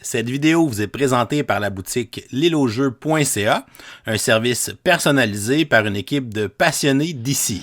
Cette vidéo vous est présentée par la boutique l'îleaujeux.ca, un service personnalisé par une équipe de passionnés d'ici.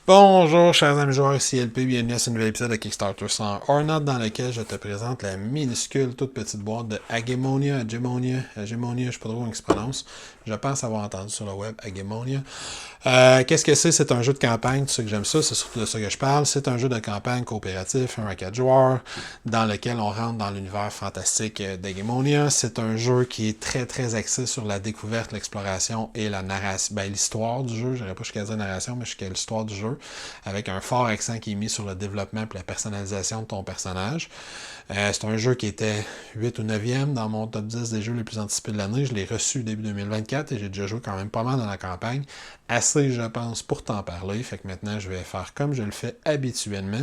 Bonjour chers amis joueurs, ici LP, bienvenue à ce nouvel épisode de Kickstarter sans Ornat dans lequel je te présente la minuscule toute petite boîte de Hagemonia, je sais pas trop comment il se prononce, je pense avoir entendu sur le web Hagemonia. Qu'est-ce que c'est? C'est un jeu de campagne, tu sais que j'aime ça, c'est surtout de ça que je parle. C'est un jeu de campagne coopératif, 1 à 4 joueurs, dans lequel on rentre dans l'univers fantastique d'Hagemonia. C'est un jeu qui est très très axé sur la découverte, l'exploration et la narration, l'histoire du jeu, j'aurais pas jusqu'à dire narration, mais jusqu'à l'histoire du jeu, avec un fort accent qui est mis sur le développement et la personnalisation de ton personnage. C'est un jeu qui était 8 ou 9e dans mon top 10 des jeux les plus anticipés de l'année. Je l'ai reçu début 2024 et j'ai déjà joué quand même pas mal dans la campagne. Assez, je pense, pour t'en parler. Fait que maintenant, je vais faire comme je le fais habituellement.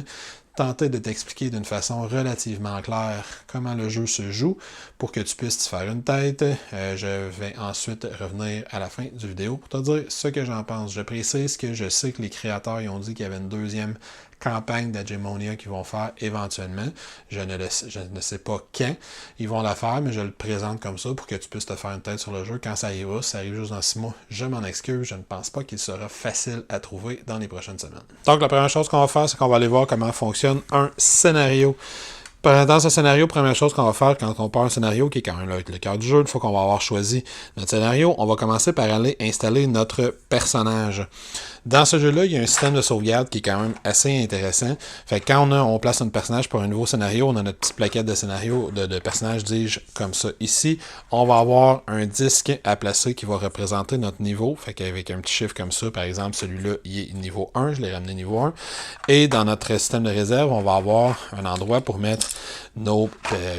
Tenter de t'expliquer d'une façon relativement claire comment le jeu se joue pour que tu puisses te faire une tête. Je vais ensuite revenir à la fin du vidéo pour te dire ce que j'en pense. Je précise que je sais que les créateurs ils ont dit qu'il y avait une deuxième campagne d'Hagemonia qu'ils vont faire éventuellement. Je ne sais pas quand ils vont la faire, mais je le présente comme ça pour que tu puisses te faire une tête sur le jeu quand ça arrivera. Si ça arrive juste dans 6 mois, je m'en excuse. Je ne pense pas qu'il sera facile à trouver dans les prochaines semaines. Donc, la première chose qu'on va faire, c'est qu'on va aller voir comment fonctionne un scénario. Dans ce scénario, première chose qu'on va faire quand on part un scénario, qui est quand même le cœur du jeu, une fois qu'on va avoir choisi notre scénario, on va commencer par aller installer notre personnage. Dans ce jeu-là, il y a un système de sauvegarde qui est quand même assez intéressant. Fait que quand on place un personnage pour un nouveau scénario, on a notre petite plaquette de scénario, de personnages, dis-je, comme ça. Ici, on va avoir un disque à placer qui va représenter notre niveau. Fait qu'avec un petit chiffre comme ça, par exemple, celui-là, il est niveau 1, je l'ai ramené niveau 1. Et dans notre système de réserve, on va avoir un endroit pour mettre nos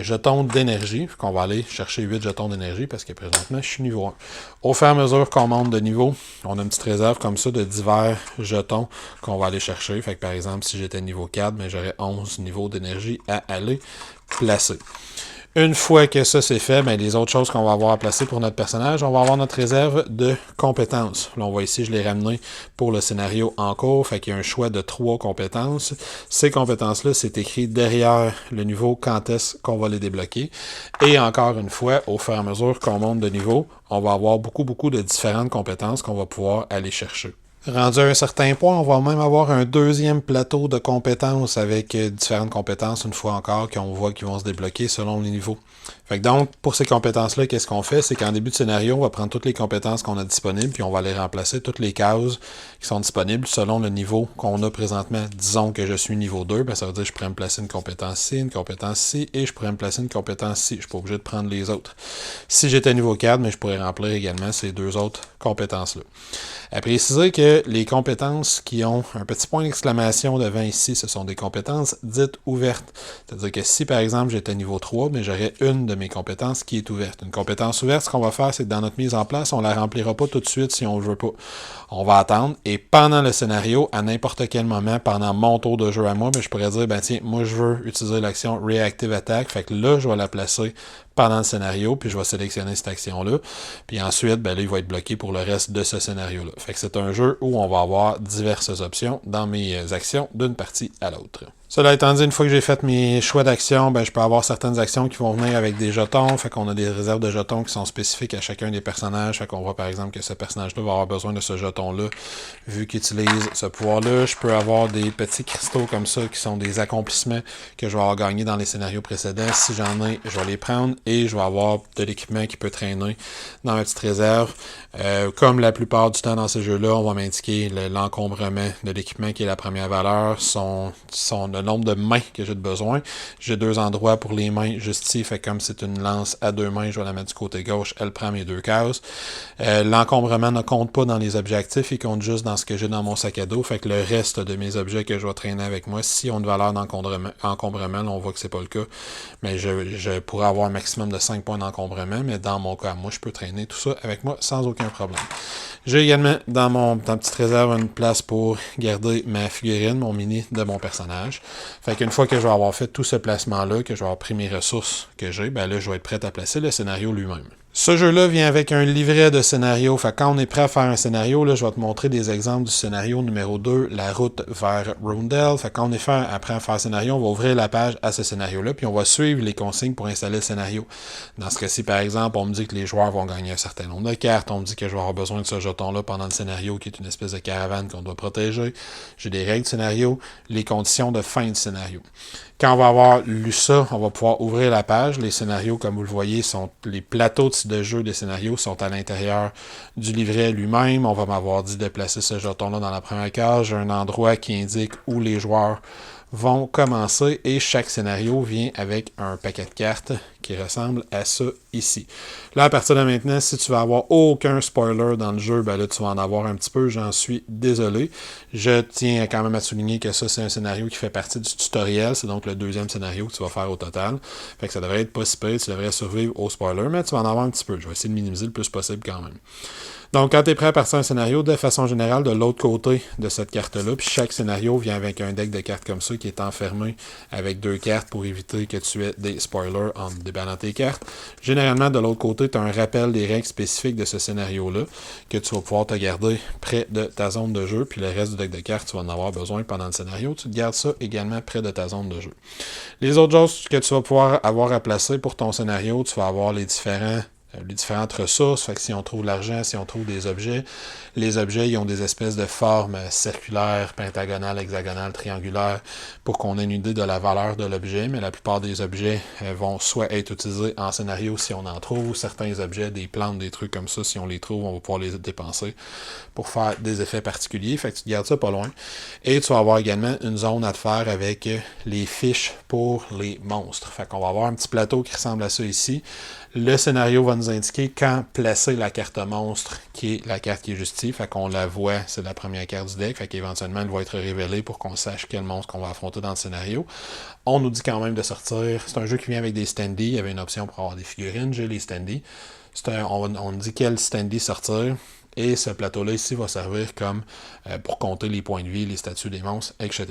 jetons d'énergie. On va aller chercher 8 jetons d'énergie parce que présentement, je suis niveau 1. Au fur et à mesure qu'on monte de niveau, on a une petite réserve comme ça de divers jetons qu'on va aller chercher. Fait que par exemple, si j'étais niveau 4, mais j'aurais 11 niveaux d'énergie à aller placer. Une fois que ça c'est fait, ben, les autres choses qu'on va avoir à placer pour notre personnage, on va avoir notre réserve de compétences. Là, on voit ici, je l'ai ramené pour le scénario en cours, fait qu'il y a un choix de 3 compétences. Ces compétences-là, c'est écrit derrière le niveau quand est-ce qu'on va les débloquer. Et encore une fois, au fur et à mesure qu'on monte de niveau, on va avoir beaucoup de différentes compétences qu'on va pouvoir aller chercher. Rendu à un certain point, on va même avoir un deuxième plateau de compétences avec différentes compétences, une fois encore, qu'on voit qui vont se débloquer selon les niveaux. Fait que donc, pour ces compétences-là, qu'est-ce qu'on fait? C'est qu'en début de scénario, on va prendre toutes les compétences qu'on a disponibles, puis on va les remplacer, toutes les cases qui sont disponibles selon le niveau qu'on a présentement. Disons que je suis niveau 2, ben ça veut dire que je pourrais me placer une compétence ci, une compétence ci, et je pourrais me placer une compétence ci. Je suis pas obligé de prendre les autres. Si j'étais niveau 4, mais je pourrais remplir également ces 2 autres compétences-là. À préciser que les compétences qui ont un petit point d'exclamation devant ici, ce sont des compétences dites ouvertes. C'est-à-dire que si, par exemple, j'étais niveau 3, mais j'aurais une de mes compétences qui est ouverte. Une compétence ouverte, ce qu'on va faire, c'est que dans notre mise en place, on ne la remplira pas tout de suite si on ne veut pas. On va attendre, et pendant le scénario, à n'importe quel moment, pendant mon tour de jeu à moi, ben, je pourrais dire, ben tiens, moi je veux utiliser l'action Reactive Attack, fait que là, je vais la placer pendant le scénario, puis je vais sélectionner cette action-là. Puis ensuite, ben là, il va être bloqué pour le reste de ce scénario-là. Fait que c'est un jeu où on va avoir diverses options dans mes actions d'une partie à l'autre. Cela étant dit, une fois que j'ai fait mes choix d'action, ben, je peux avoir certaines actions qui vont venir avec des jetons. Fait qu'on a des réserves de jetons qui sont spécifiques à chacun des personnages. Fait qu'on voit par exemple que ce personnage-là va avoir besoin de ce jeton-là, vu qu'il utilise ce pouvoir-là. Je peux avoir des petits cristaux comme ça qui sont des accomplissements que je vais avoir gagnés dans les scénarios précédents. Si j'en ai, je vais les prendre et je vais avoir de l'équipement qui peut traîner dans ma petite réserve. Comme la plupart du temps dans ces jeux-là, on va m'indiquer l'encombrement de l'équipement qui est la première valeur, le nombre de mains que j'ai besoin. J'ai 2 endroits pour les mains juste ici, fait comme c'est une lance à 2 mains, je vais la mettre du côté gauche, elle prend mes 2 cases. L'encombrement ne compte pas dans les objectifs, il compte juste dans ce que j'ai dans mon sac à dos, fait que le reste de mes objets que je vais traîner avec moi, si on a une valeur d'encombrement, là, on voit que c'est pas le cas, mais je pourrais avoir un maximum maximum de 5 points d'encombrement, mais dans mon cas, moi, je peux traîner tout ça avec moi sans aucun problème. J'ai également dans ma petite réserve une place pour garder ma figurine, mon mini de mon personnage. Fait qu'une fois que je vais avoir fait tout ce placement-là, que je vais avoir pris mes ressources que j'ai, ben là, je vais être prêt à placer le scénario lui-même. Ce jeu-là vient avec un livret de scénario. Fait que quand on est prêt à faire un scénario, là, je vais te montrer des exemples du scénario numéro 2, la route vers Rundell. Fait que quand on est prêt à faire un scénario, on va ouvrir la page à ce scénario-là, puis on va suivre les consignes pour installer le scénario. Dans ce cas-ci, par exemple, on me dit que les joueurs vont gagner un certain nombre de cartes. On me dit que je vais avoir besoin de ce jeton-là pendant le scénario, qui est une espèce de caravane qu'on doit protéger. J'ai des règles de scénario, les conditions de fin de scénario. Quand on va avoir lu ça, on va pouvoir ouvrir la page. Les scénarios, comme vous le voyez, les plateaux de jeu des scénarios sont à l'intérieur du livret lui-même. On va m'avoir dit de placer ce jeton-là dans la première case. J'ai un endroit qui indique où les joueurs vont commencer et chaque scénario vient avec un paquet de cartes qui ressemble à ça ici. Là, à partir de maintenant, si tu vas avoir aucun spoiler dans le jeu, ben là, tu vas en avoir un petit peu, j'en suis désolé. Je tiens quand même à souligner que ça, c'est un scénario qui fait partie du tutoriel. C'est donc le deuxième scénario que tu vas faire au total. Fait que ça devrait être pas si pire, tu devrais survivre au spoiler, mais tu vas en avoir un petit peu. Je vais essayer de minimiser le plus possible quand même. Donc, quand tu es prêt à partir un scénario, de façon générale, de l'autre côté de cette carte-là, puis chaque scénario vient avec un deck de cartes comme ça qui est enfermé avec 2 cartes pour éviter que tu aies des spoilers en déballant tes cartes. Généralement, de l'autre côté, tu as un rappel des règles spécifiques de ce scénario-là que tu vas pouvoir te garder près de ta zone de jeu, puis le reste du deck de cartes, tu vas en avoir besoin pendant le scénario. Tu te gardes ça également près de ta zone de jeu. Les autres choses que tu vas pouvoir avoir à placer pour ton scénario, tu vas avoir les différentes ressources. Fait que si on trouve de l'argent, si on trouve des objets, les objets, ils ont des espèces de formes circulaires, pentagonales, hexagonales, triangulaires, pour qu'on ait une idée de la valeur de l'objet, mais la plupart des objets vont soit être utilisés en scénario si on en trouve, certains objets, des plantes, des trucs comme ça, si on les trouve, on va pouvoir les dépenser pour faire des effets particuliers. Fait que tu gardes ça pas loin. Et tu vas avoir également une zone à te faire avec les fiches pour les monstres. Fait qu'on va avoir un petit plateau qui ressemble à ça ici. Le scénario va nous indiquer quand placer la carte monstre, qui est la carte qui est justifiée. Fait qu'on la voit, c'est la première carte du deck. Fait qu'éventuellement, elle va être révélée pour qu'on sache quel monstre qu'on va affronter dans le scénario. On nous dit quand même de sortir. C'est un jeu qui vient avec des standees. Il y avait une option pour avoir des figurines. J'ai les standees. On nous dit quel standee sortir. Et ce plateau-là ici va servir comme pour compter les points de vie, les statuts des monstres, etc.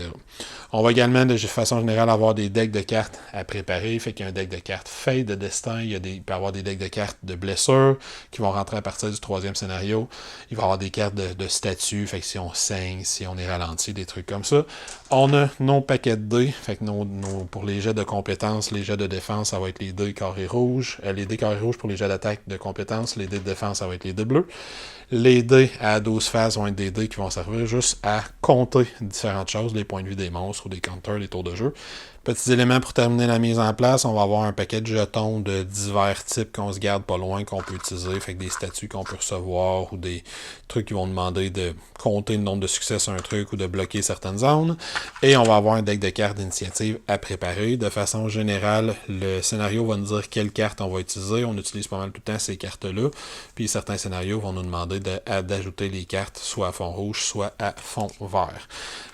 On va également, de façon générale, avoir des decks de cartes à préparer. Fait qu'il y a un deck de cartes Fate, de Destin. Il peut y avoir des decks de cartes de blessure qui vont rentrer à partir du troisième scénario. Il va y avoir des cartes de statuts. Fait que si on saigne, si on est ralenti, des trucs comme ça. On a nos paquets de dés. Fait que pour les jets de compétences, les jets de défense, ça va être les dés carrés rouges. Les dés carrés rouges pour les jets d'attaque de compétences. Les dés de défense, ça va être les dés bleus. Les dés à 12 faces vont être des dés qui vont servir juste à compter différentes choses, les points de vue des monstres ou des counters, les tours de jeu. Petits éléments pour terminer la mise en place, on va avoir un paquet de jetons de divers types qu'on se garde pas loin, qu'on peut utiliser, fait que des statuts qu'on peut recevoir ou des trucs qui vont demander de compter le nombre de succès sur un truc ou de bloquer certaines zones. Et on va avoir un deck de cartes d'initiative à préparer. De façon générale, le scénario va nous dire quelles cartes on va utiliser. On utilise pas mal tout le temps ces cartes-là. Puis certains scénarios vont nous demander d'ajouter les cartes soit à fond rouge, soit à fond vert.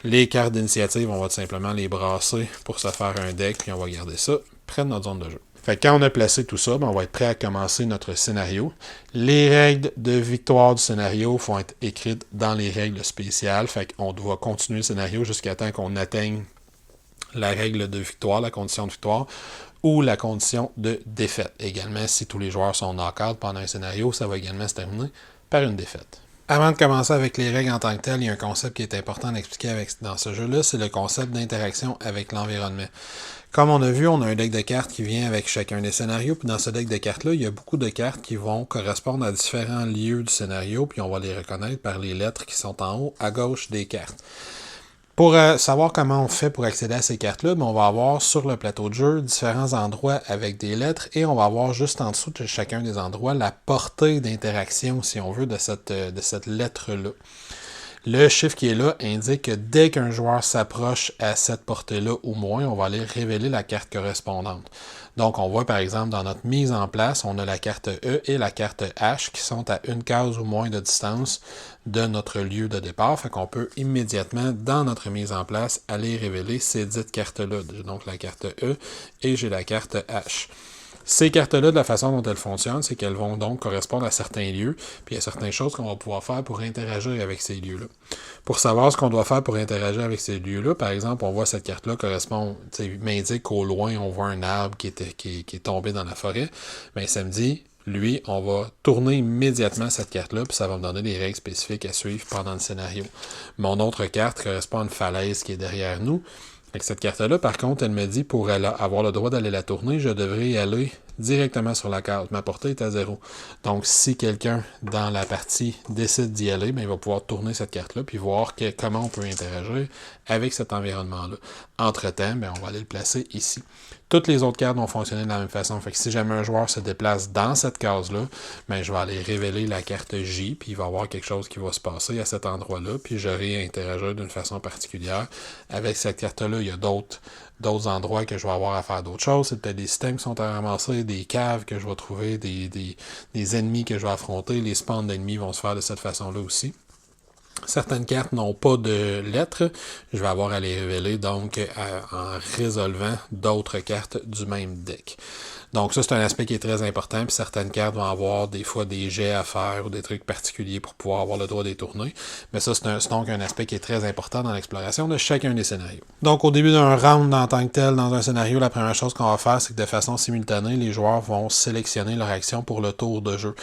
Les cartes d'initiative, on va tout simplement les brasser pour se faire un deck, puis on va garder ça près de notre zone de jeu. Fait que quand on a placé tout ça, on va être prêt à commencer notre scénario. Les règles de victoire du scénario vont être écrites dans les règles spéciales. Fait qu'on doit continuer le scénario jusqu'à temps qu'on atteigne la règle de victoire, la condition de victoire, ou la condition de défaite. Également, si tous les joueurs sont knock-out pendant un scénario, ça va également se terminer par une défaite. Avant de commencer avec les règles en tant que telles, il y a un concept qui est important d'expliquer dans ce jeu-là, c'est le concept d'interaction avec l'environnement. Comme on a vu, on a un deck de cartes qui vient avec chacun des scénarios, puis dans ce deck de cartes-là, il y a beaucoup de cartes qui vont correspondre à différents lieux du scénario, puis on va les reconnaître par les lettres qui sont en haut à gauche des cartes. Pour savoir comment on fait pour accéder à ces cartes-là, on va avoir sur le plateau de jeu différents endroits avec des lettres et on va avoir juste en dessous de chacun des endroits la portée d'interaction, si on veut, de cette lettre-là. Le chiffre qui est là indique que dès qu'un joueur s'approche à cette portée-là ou moins, on va aller révéler la carte correspondante. Donc, on voit par exemple dans notre mise en place, on a la carte E et la carte H qui sont à une case ou moins de distance de notre lieu de départ. Fait qu'on peut immédiatement, dans notre mise en place, aller révéler ces dites cartes-là. Donc, la carte E et j'ai la carte H. Ces cartes-là, de la façon dont elles fonctionnent, c'est qu'elles vont donc correspondre à certains lieux, puis il y a certaines choses qu'on va pouvoir faire pour interagir avec ces lieux-là. Pour savoir ce qu'on doit faire pour interagir avec ces lieux-là, par exemple, on voit cette carte-là correspond, m'indique qu'au loin, on voit un arbre qui est tombé dans la forêt. Bien, ça me dit, lui, on va tourner immédiatement cette carte-là, puis ça va me donner des règles spécifiques à suivre pendant le scénario. Mon autre carte correspond à une falaise qui est derrière nous. Avec cette carte-là, par contre, elle me dit, pour avoir le droit d'aller la tourner, je devrais y aller directement sur la carte. Ma portée est à 0. Donc, si quelqu'un dans la partie décide d'y aller, bien, il va pouvoir tourner cette carte-là puis voir comment on peut interagir avec cet environnement-là. Entre-temps, bien, on va aller le placer ici. Toutes les autres cartes vont fonctionner de la même façon. Fait que si jamais un joueur se déplace dans cette case-là, bien, je vais aller révéler la carte J, puis il va y avoir quelque chose qui va se passer à cet endroit-là, puis j'aurai à interagir d'une façon particulière avec cette carte-là. Il y a d'autres endroits que je vais avoir à faire d'autres choses. C'est peut-être des systèmes qui sont à ramasser, des caves que je vais trouver, des ennemis que je vais affronter. Les spawns d'ennemis vont se faire de cette façon-là aussi. Certaines cartes n'ont pas de lettres. Je vais avoir à les révéler donc en résolvant d'autres cartes du même deck. Donc ça, c'est un aspect qui est très important. Puis certaines cartes vont avoir des fois des jets à faire ou des trucs particuliers pour pouvoir avoir le droit de les tourner. Mais ça, c'est donc un aspect qui est très important dans l'exploration de chacun des scénarios. Donc au début d'un round en tant que tel, dans un scénario, la première chose qu'on va faire, c'est que de façon simultanée, les joueurs vont sélectionner leur action pour le tour de jeu.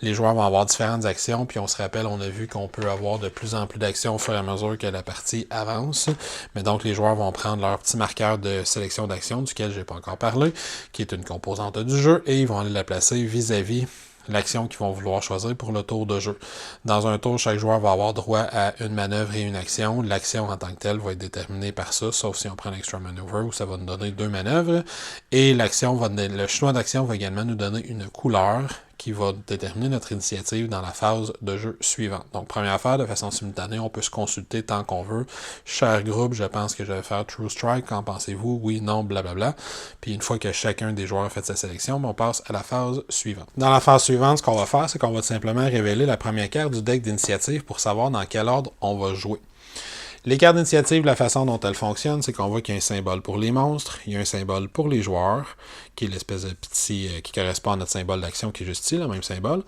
Les joueurs vont avoir différentes actions, puis on se rappelle, on a vu qu'on peut avoir de plus en plus d'actions au fur et à mesure que la partie avance. Mais donc les joueurs vont prendre leur petit marqueur de sélection d'actions, duquel je n'ai pas encore parlé, qui est une composante du jeu, et ils vont aller la placer vis-à-vis l'action qu'ils vont vouloir choisir pour le tour de jeu. Dans un tour, chaque joueur va avoir droit à une manœuvre et une action. L'action en tant que telle va être déterminée par ça, sauf si on prend l'extra maneuver où ça va nous donner 2 manœuvres. Et le choix d'action va également nous donner une couleur qui va déterminer notre initiative dans la phase de jeu suivante. Donc, première affaire, de façon simultanée, on peut se consulter tant qu'on veut. Cher groupe, je pense que je vais faire True Strike. Qu'en pensez-vous? Oui, non, blablabla. Puis une fois que chacun des joueurs a fait sa sélection, on passe à la phase suivante. Dans la phase suivante, ce qu'on va faire, c'est qu'on va tout simplement révéler la première carte du deck d'initiative pour savoir dans quel ordre on va jouer. Les cartes d'initiative, la façon dont elles fonctionnent, c'est qu'on voit qu'il y a un symbole pour les monstres, il y a un symbole pour les joueurs, qui est l'espèce de petit, qui correspond à notre symbole d'action qui est juste ici, le même symbole.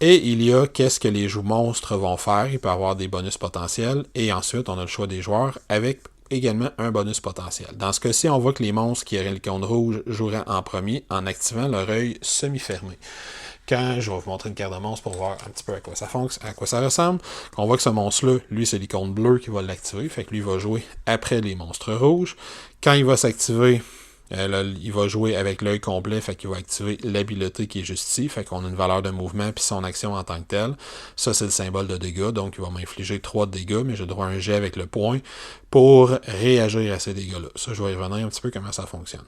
Et il y a qu'est-ce que les monstres vont faire, il peut avoir des bonus potentiels, et ensuite on a le choix des joueurs avec également un bonus potentiel. Dans ce cas-ci, on voit que les monstres qui auraient l'icône rouge joueraient en premier en activant leur œil semi-fermé. Quand je vais vous montrer une carte de monstre pour voir un petit peu à quoi ça ressemble, on voit que ce monstre-là, lui, c'est l'icône bleue qui va l'activer, fait que lui, il va jouer après les monstres rouges. Quand il va s'activer, il va jouer avec l'œil complet, fait qu'il va activer l'habileté qui est juste ici, fait qu'on a une valeur de mouvement puis son action en tant que telle. Ça, c'est le symbole de dégâts, donc il va m'infliger 3 de dégâts, mais j'ai droit à un jet avec le point pour réagir à ces dégâts-là. Ça, je vais y revenir un petit peu comment ça fonctionne.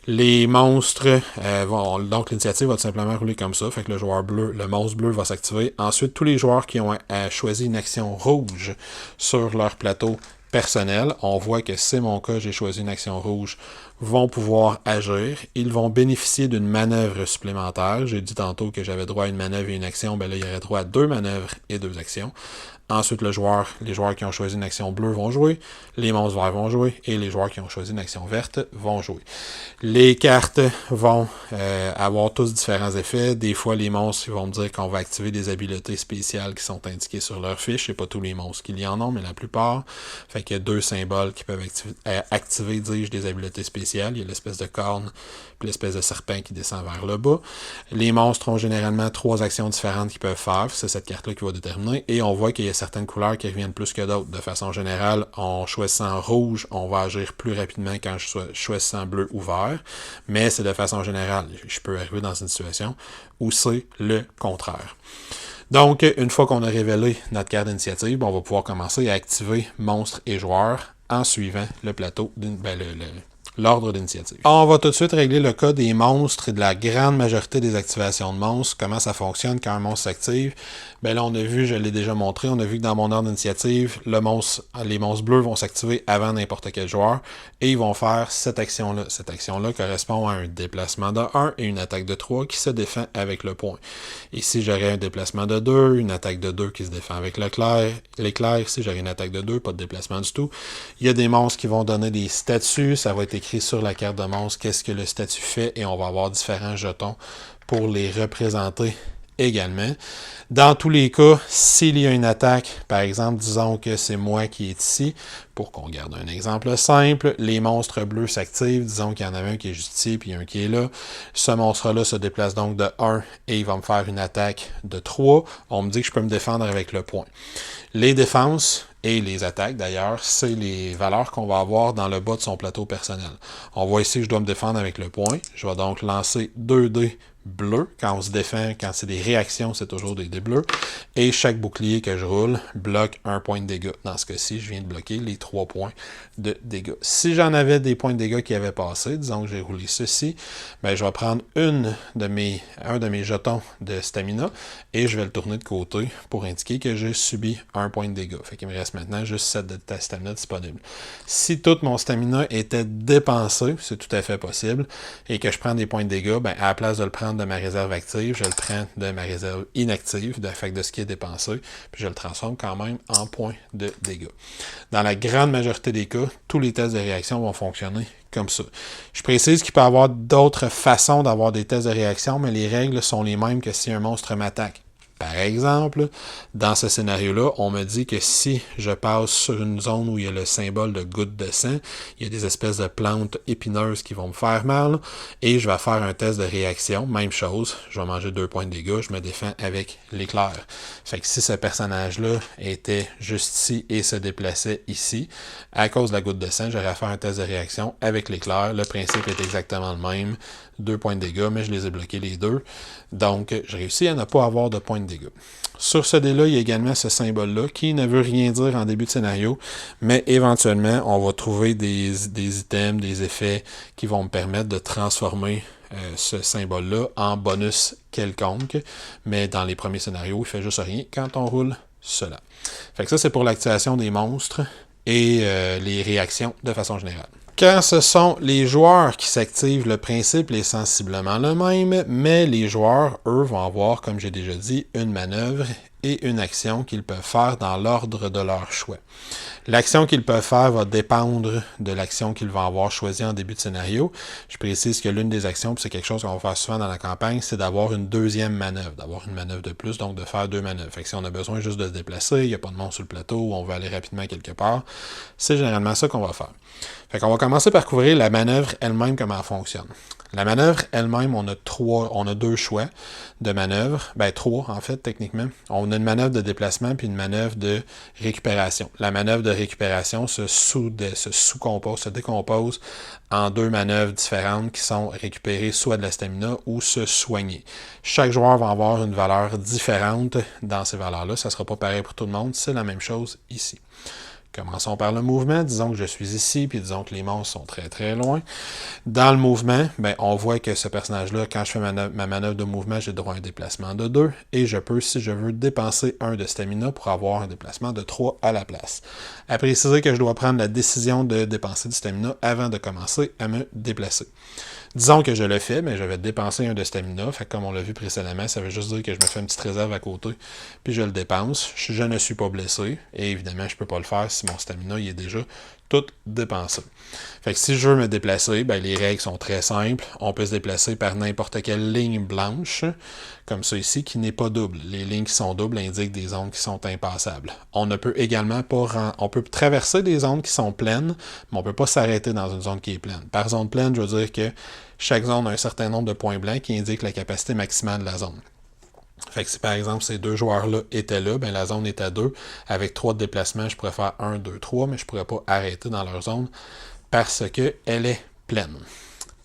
Les monstres donc l'initiative va tout simplement rouler comme ça, fait que le monstre bleu va s'activer. Ensuite, tous les joueurs qui ont choisi une action rouge sur leur plateau personnel, on voit que c'est mon cas, j'ai choisi une action rouge, vont pouvoir agir. Ils vont bénéficier d'une manœuvre supplémentaire. J'ai dit tantôt que j'avais droit à une manœuvre et une action, ben là, il y aurait droit à 2 manœuvres et 2 actions. Ensuite, les joueurs qui ont choisi une action bleue vont jouer, les monstres verts vont jouer, et les joueurs qui ont choisi une action verte vont jouer. Les cartes vont avoir tous différents effets. Des fois, les monstres vont me dire qu'on va activer des habiletés spéciales qui sont indiquées sur leur fiche. C'est pas tous les monstres qui y en ont, mais la plupart. Fait qu'il y a 2 symboles qui peuvent activer, dis-je, des habiletés spéciales. Il y a l'espèce de corne, puis l'espèce de serpent qui descend vers le bas. Les monstres ont généralement 3 actions différentes qu'ils peuvent faire. C'est cette carte-là qui va déterminer. Et on voit qu'il y a certaines couleurs qui reviennent plus que d'autres. De façon générale, en choisissant rouge, on va agir plus rapidement qu'en choisissant bleu ou vert. Mais c'est de façon générale. Je peux arriver dans une situation où c'est le contraire. Donc, une fois qu'on a révélé notre carte d'initiative, on va pouvoir commencer à activer monstres et joueurs en suivant le plateau, l'ordre d'initiative. On va tout de suite régler le cas des monstres et de la grande majorité des activations de monstres. Comment ça fonctionne quand un monstre s'active. Ben là, on a vu, je l'ai déjà montré, on a vu que dans mon ordre d'initiative, les monstres bleus vont s'activer avant n'importe quel joueur et ils vont faire cette action-là. Cette action-là correspond à un déplacement de 1 et une attaque de 3 qui se défend avec le point. Ici, j'aurais un déplacement de 2, une attaque de 2 qui se défend avec l'éclair. Ici, j'aurais une attaque de 2, pas de déplacement du tout. Il y a des monstres qui vont donner des statuts, ça va être écrit sur la carte de monstre qu'est-ce que le statut fait et on va avoir différents jetons pour les représenter également. Dans tous les cas, s'il y a une attaque, par exemple, disons que c'est moi qui est ici, pour qu'on garde un exemple simple, les monstres bleus s'activent, disons qu'il y en avait un qui est juste ici, puis un qui est là. Ce monstre-là se déplace donc de 1 et il va me faire une attaque de 3. On me dit que je peux me défendre avec le point. Les défenses et les attaques, d'ailleurs, c'est les valeurs qu'on va avoir dans le bas de son plateau personnel. On voit ici que je dois me défendre avec le point. Je vais donc lancer 2 dés bleus. Quand on se défend, quand c'est des réactions, c'est toujours des dés bleus. Et chaque bouclier que je roule bloque un point de dégâts. Dans ce cas-ci, je viens de bloquer les 3 points de dégâts. Si j'en avais des points de dégâts qui avaient passé, disons que j'ai roulé ceci, ben je vais prendre un de mes jetons de stamina et je vais le tourner de côté pour indiquer que j'ai subi un point de dégâts. Fait qu'il me reste maintenant juste 7 de stamina disponible. Si tout mon stamina était dépensé, c'est tout à fait possible, et que je prends des points de dégâts, ben à la place de le prendre de ma réserve active, je le prends de ma réserve inactive, de ce qui est dépensé, puis je le transforme quand même en points de dégâts. Dans la grande majorité des cas, tous les tests de réaction vont fonctionner comme ça. Je précise qu'il peut y avoir d'autres façons d'avoir des tests de réaction, mais les règles sont les mêmes que si un monstre m'attaque. Par exemple, dans ce scénario-là, on me dit que si je passe sur une zone où il y a le symbole de goutte de sang, il y a des espèces de plantes épineuses qui vont me faire mal, et je vais faire un test de réaction, même chose, je vais manger 2 points de dégâts, je me défends avec l'éclair. Fait que si ce personnage-là était juste ici et se déplaçait ici, à cause de la goutte de sang, j'aurais à faire un test de réaction avec l'éclair. Le principe est exactement le même. 2 points de dégâts, mais je les ai bloqués les deux. Donc, je réussis à ne pas avoir de points de dégâts. Sur ce dé-là, il y a également ce symbole-là qui ne veut rien dire en début de scénario, mais éventuellement, on va trouver des items, des effets qui vont me permettre de transformer ce symbole-là en bonus quelconque. Mais dans les premiers scénarios, il fait juste rien quand on roule cela. Fait que ça, c'est pour l'activation des monstres et les réactions de façon générale. Quand ce sont les joueurs qui s'activent, le principe est sensiblement le même, mais les joueurs, eux, vont avoir, comme j'ai déjà dit, une manœuvre et une action qu'ils peuvent faire dans l'ordre de leur choix. L'action qu'ils peuvent faire va dépendre de l'action qu'ils vont avoir choisie en début de scénario. Je précise que l'une des actions, puis c'est quelque chose qu'on va faire souvent dans la campagne, c'est d'avoir une deuxième manœuvre, d'avoir une manœuvre de plus, donc de faire 2 manœuvres. Fait que si on a besoin juste de se déplacer, il n'y a pas de monstre sur le plateau, on veut aller rapidement quelque part, c'est généralement ça qu'on va faire. Fait qu'on va commencer par couvrir la manœuvre elle-même, comment elle fonctionne. La manœuvre elle-même, on a 2 choix de manœuvre. Ben 3 en fait, techniquement. On a une manœuvre de déplacement puis une manœuvre de récupération. La manœuvre de récupération se décompose en 2 manœuvres différentes qui sont récupérer soit de la stamina ou se soigner. Chaque joueur va avoir une valeur différente dans ces valeurs-là. Ça ne sera pas pareil pour tout le monde. C'est la même chose ici. Commençons par le mouvement. Disons que je suis ici, puis disons que les monstres sont très très loin. Dans le mouvement, ben, on voit que ce personnage-là, quand je fais ma manœuvre de mouvement, j'ai droit à un déplacement de 2, et je peux, si je veux, dépenser 1 de stamina pour avoir un déplacement de 3 à la place. À préciser que je dois prendre la décision de dépenser du stamina avant de commencer à me déplacer. Disons que je le fais, mais je vais dépenser 1 de stamina. Fait que comme on l'a vu précédemment, ça veut juste dire que je me fais une petite réserve à côté, puis je le dépense. Je ne suis pas blessé, et évidemment, je ne peux pas le faire si mon stamina il est déjà tout dépensé. Fait que si je veux me déplacer, ben, les règles sont très simples. On peut se déplacer par n'importe quelle ligne blanche, comme ça ici, qui n'est pas double. Les lignes qui sont doubles indiquent des zones qui sont impassables. On ne peut également pas... On peut traverser des zones qui sont pleines, mais on ne peut pas s'arrêter dans une zone qui est pleine. Par zone pleine, je veux dire que chaque zone a un certain nombre de points blancs qui indiquent la capacité maximale de la zone. Fait que si par exemple ces 2 joueurs-là étaient là, ben la zone est à 2. Avec 3 de déplacement, je pourrais faire 1, 2, 3, mais je ne pourrais pas arrêter dans leur zone parce qu'elle est pleine.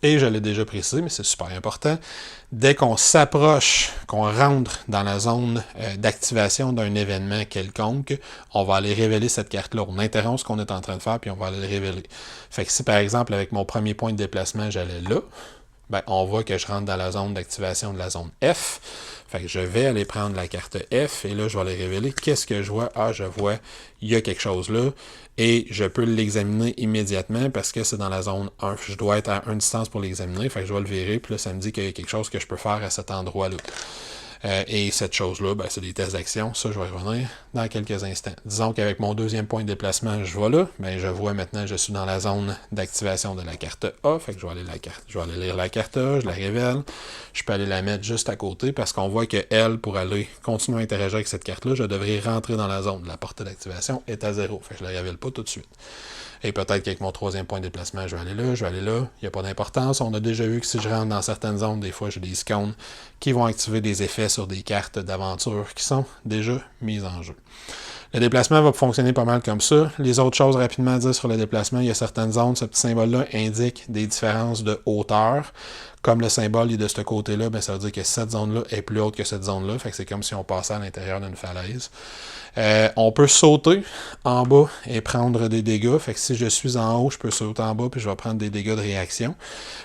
Et je l'ai déjà précisé, mais c'est super important. Dès qu'on s'approche, qu'on rentre dans la zone d'activation d'un événement quelconque, on va aller révéler cette carte-là. On interrompt ce qu'on est en train de faire, puis on va aller le révéler. Fait que si par exemple, avec mon premier point de déplacement, j'allais là, ben, on voit que je rentre dans la zone d'activation de la zone F. Fait que je vais aller prendre la carte F et là, je vais aller révéler. Qu'est-ce que je vois? Ah, je vois, il y a quelque chose là et je peux l'examiner immédiatement parce que c'est dans la zone 1. Je dois être à 1 distance pour l'examiner. Fait que je vais le virer. Puis là, ça me dit qu'il y a quelque chose que je peux faire à cet endroit-là. Et cette chose-là, ben, c'est des tests d'action. Ça, je vais y revenir dans quelques instants. Disons qu'avec mon deuxième point de déplacement, je vais là. Ben, je vois maintenant que je suis dans la zone d'activation de la carte A. Fait que je vais aller lire la carte A, je la révèle. Je peux aller la mettre juste à côté parce qu'on voit que elle, pour aller continuer à interagir avec cette carte-là, je devrais rentrer dans la zone. La portée d'activation est à 0. Fait que je ne la révèle pas tout de suite. Et peut-être qu'avec mon troisième point de déplacement, je vais aller là, il n'y a pas d'importance. On a déjà vu que si je rentre dans certaines zones, des fois, j'ai des icônes qui vont activer des effets sur des cartes d'aventure qui sont déjà mises en jeu. Le déplacement va fonctionner pas mal comme ça. Les autres choses rapidement à dire sur le déplacement, il y a certaines zones, ce petit symbole-là indique des différences de hauteur. Comme le symbole est de ce côté-là, ben ça veut dire que cette zone-là est plus haute que cette zone-là. Fait que c'est comme si on passait à l'intérieur d'une falaise. On peut sauter en bas et prendre des dégâts. Fait que si je suis en haut, je peux sauter en bas puis je vais prendre des dégâts de réaction.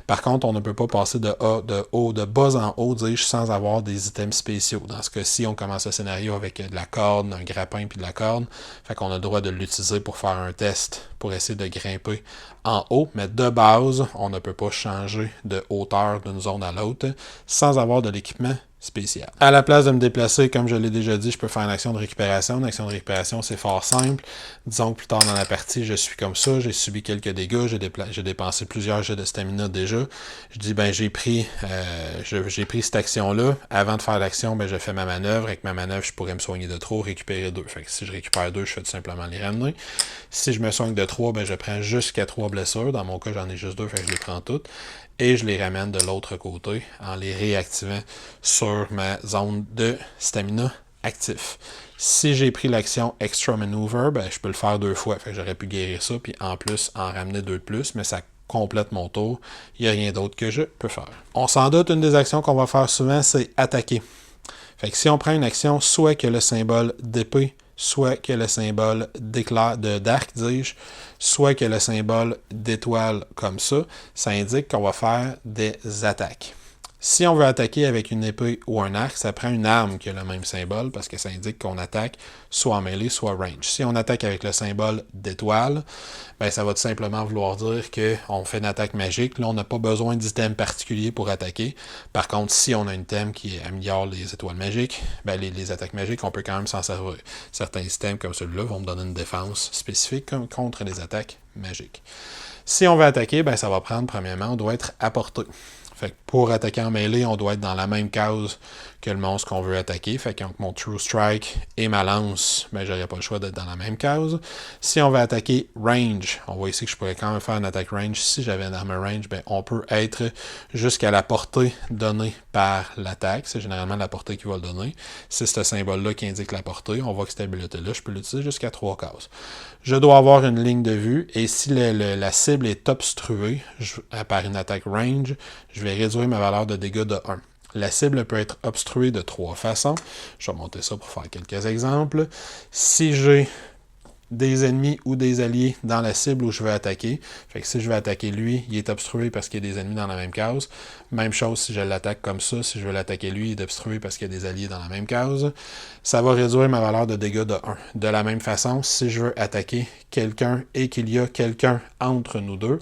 Par contre, on ne peut pas passer de bas en haut, dis-je, sans avoir des items spéciaux. Dans ce cas-ci, on commence le scénario avec de la corde, un grappin puis de la corde. Fait qu'on a le droit de l'utiliser pour faire un test, pour essayer de grimper en haut. Mais de base, on ne peut pas changer de hauteur d'une zone à l'autre sans avoir de l'équipement spécial. À la place de me déplacer, comme je l'ai déjà dit, je peux faire une action de récupération. Une action de récupération, c'est fort simple. Disons que plus tard dans la partie, je suis comme ça, j'ai subi quelques dégâts, j'ai dépensé plusieurs jets de stamina déjà. Je dis, ben j'ai pris cette action-là. Avant de faire l'action, ben je fais ma manœuvre. Avec ma manœuvre, je pourrais me soigner de trop, récupérer 2. Fait que si je récupère 2, je fais tout simplement les ramener. Si je me soigne de 3, ben je prends jusqu'à 3 blessures. Dans mon cas, j'en ai juste 2, fait que je les prends toutes. Et je les ramène de l'autre côté en les réactivant sur ma zone de stamina actif. Si j'ai pris l'action Extra Maneuver, ben, je peux le faire 2 fois. Fait que j'aurais pu guérir ça, puis en plus en ramener 2 de plus, mais ça complète mon tour. Il n'y a rien d'autre que je peux faire. On s'en doute, une des actions qu'on va faire souvent, c'est attaquer. Fait que si on prend une action, soit que le symbole d'épée, soit que le symbole d'arc, dis-je, soit que le symbole d'étoile comme ça indique qu'on va faire des attaques. Si on veut attaquer avec une épée ou un arc, ça prend une arme qui a le même symbole parce que ça indique qu'on attaque soit en mêlée, soit range. Si on attaque avec le symbole d'étoile, ben ça va tout simplement vouloir dire qu'on fait une attaque magique. Là, on n'a pas besoin d'item particulier pour attaquer. Par contre, si on a un item qui améliore les étoiles magiques, ben les attaques magiques, on peut quand même s'en servir. Certains items comme celui-là vont me donner une défense spécifique contre les attaques magiques. Si on veut attaquer, ben ça va prendre, premièrement, on doit être à portée. Fait que pour attaquer en mêlée, on doit être dans la même case que le monstre qu'on veut attaquer. Fait que mon True Strike et ma lance, ben j'aurais pas le choix d'être dans la même case. Si on veut attaquer range, on voit ici que je pourrais quand même faire une attaque range. Si j'avais une armor range, ben on peut être jusqu'à la portée donnée par l'attaque. C'est généralement la portée qui va le donner. C'est ce symbole-là qui indique la portée. On voit que cette habilité-là, je peux l'utiliser jusqu'à 3 cases. Je dois avoir une ligne de vue et si la cible est obstruée par une attaque range, je vais réduire ma valeur de dégâts de 1. La cible peut être obstruée de 3 façons. Je vais monter ça pour faire quelques exemples. Si j'ai des ennemis ou des alliés dans la cible où je veux attaquer. Fait que si je veux attaquer lui, il est obstrué parce qu'il y a des ennemis dans la même case. Même chose si je l'attaque comme ça. Si je veux l'attaquer lui, il est obstrué parce qu'il y a des alliés dans la même case. Ça va réduire ma valeur de dégâts de 1. De la même façon, si je veux attaquer quelqu'un et qu'il y a quelqu'un entre nous deux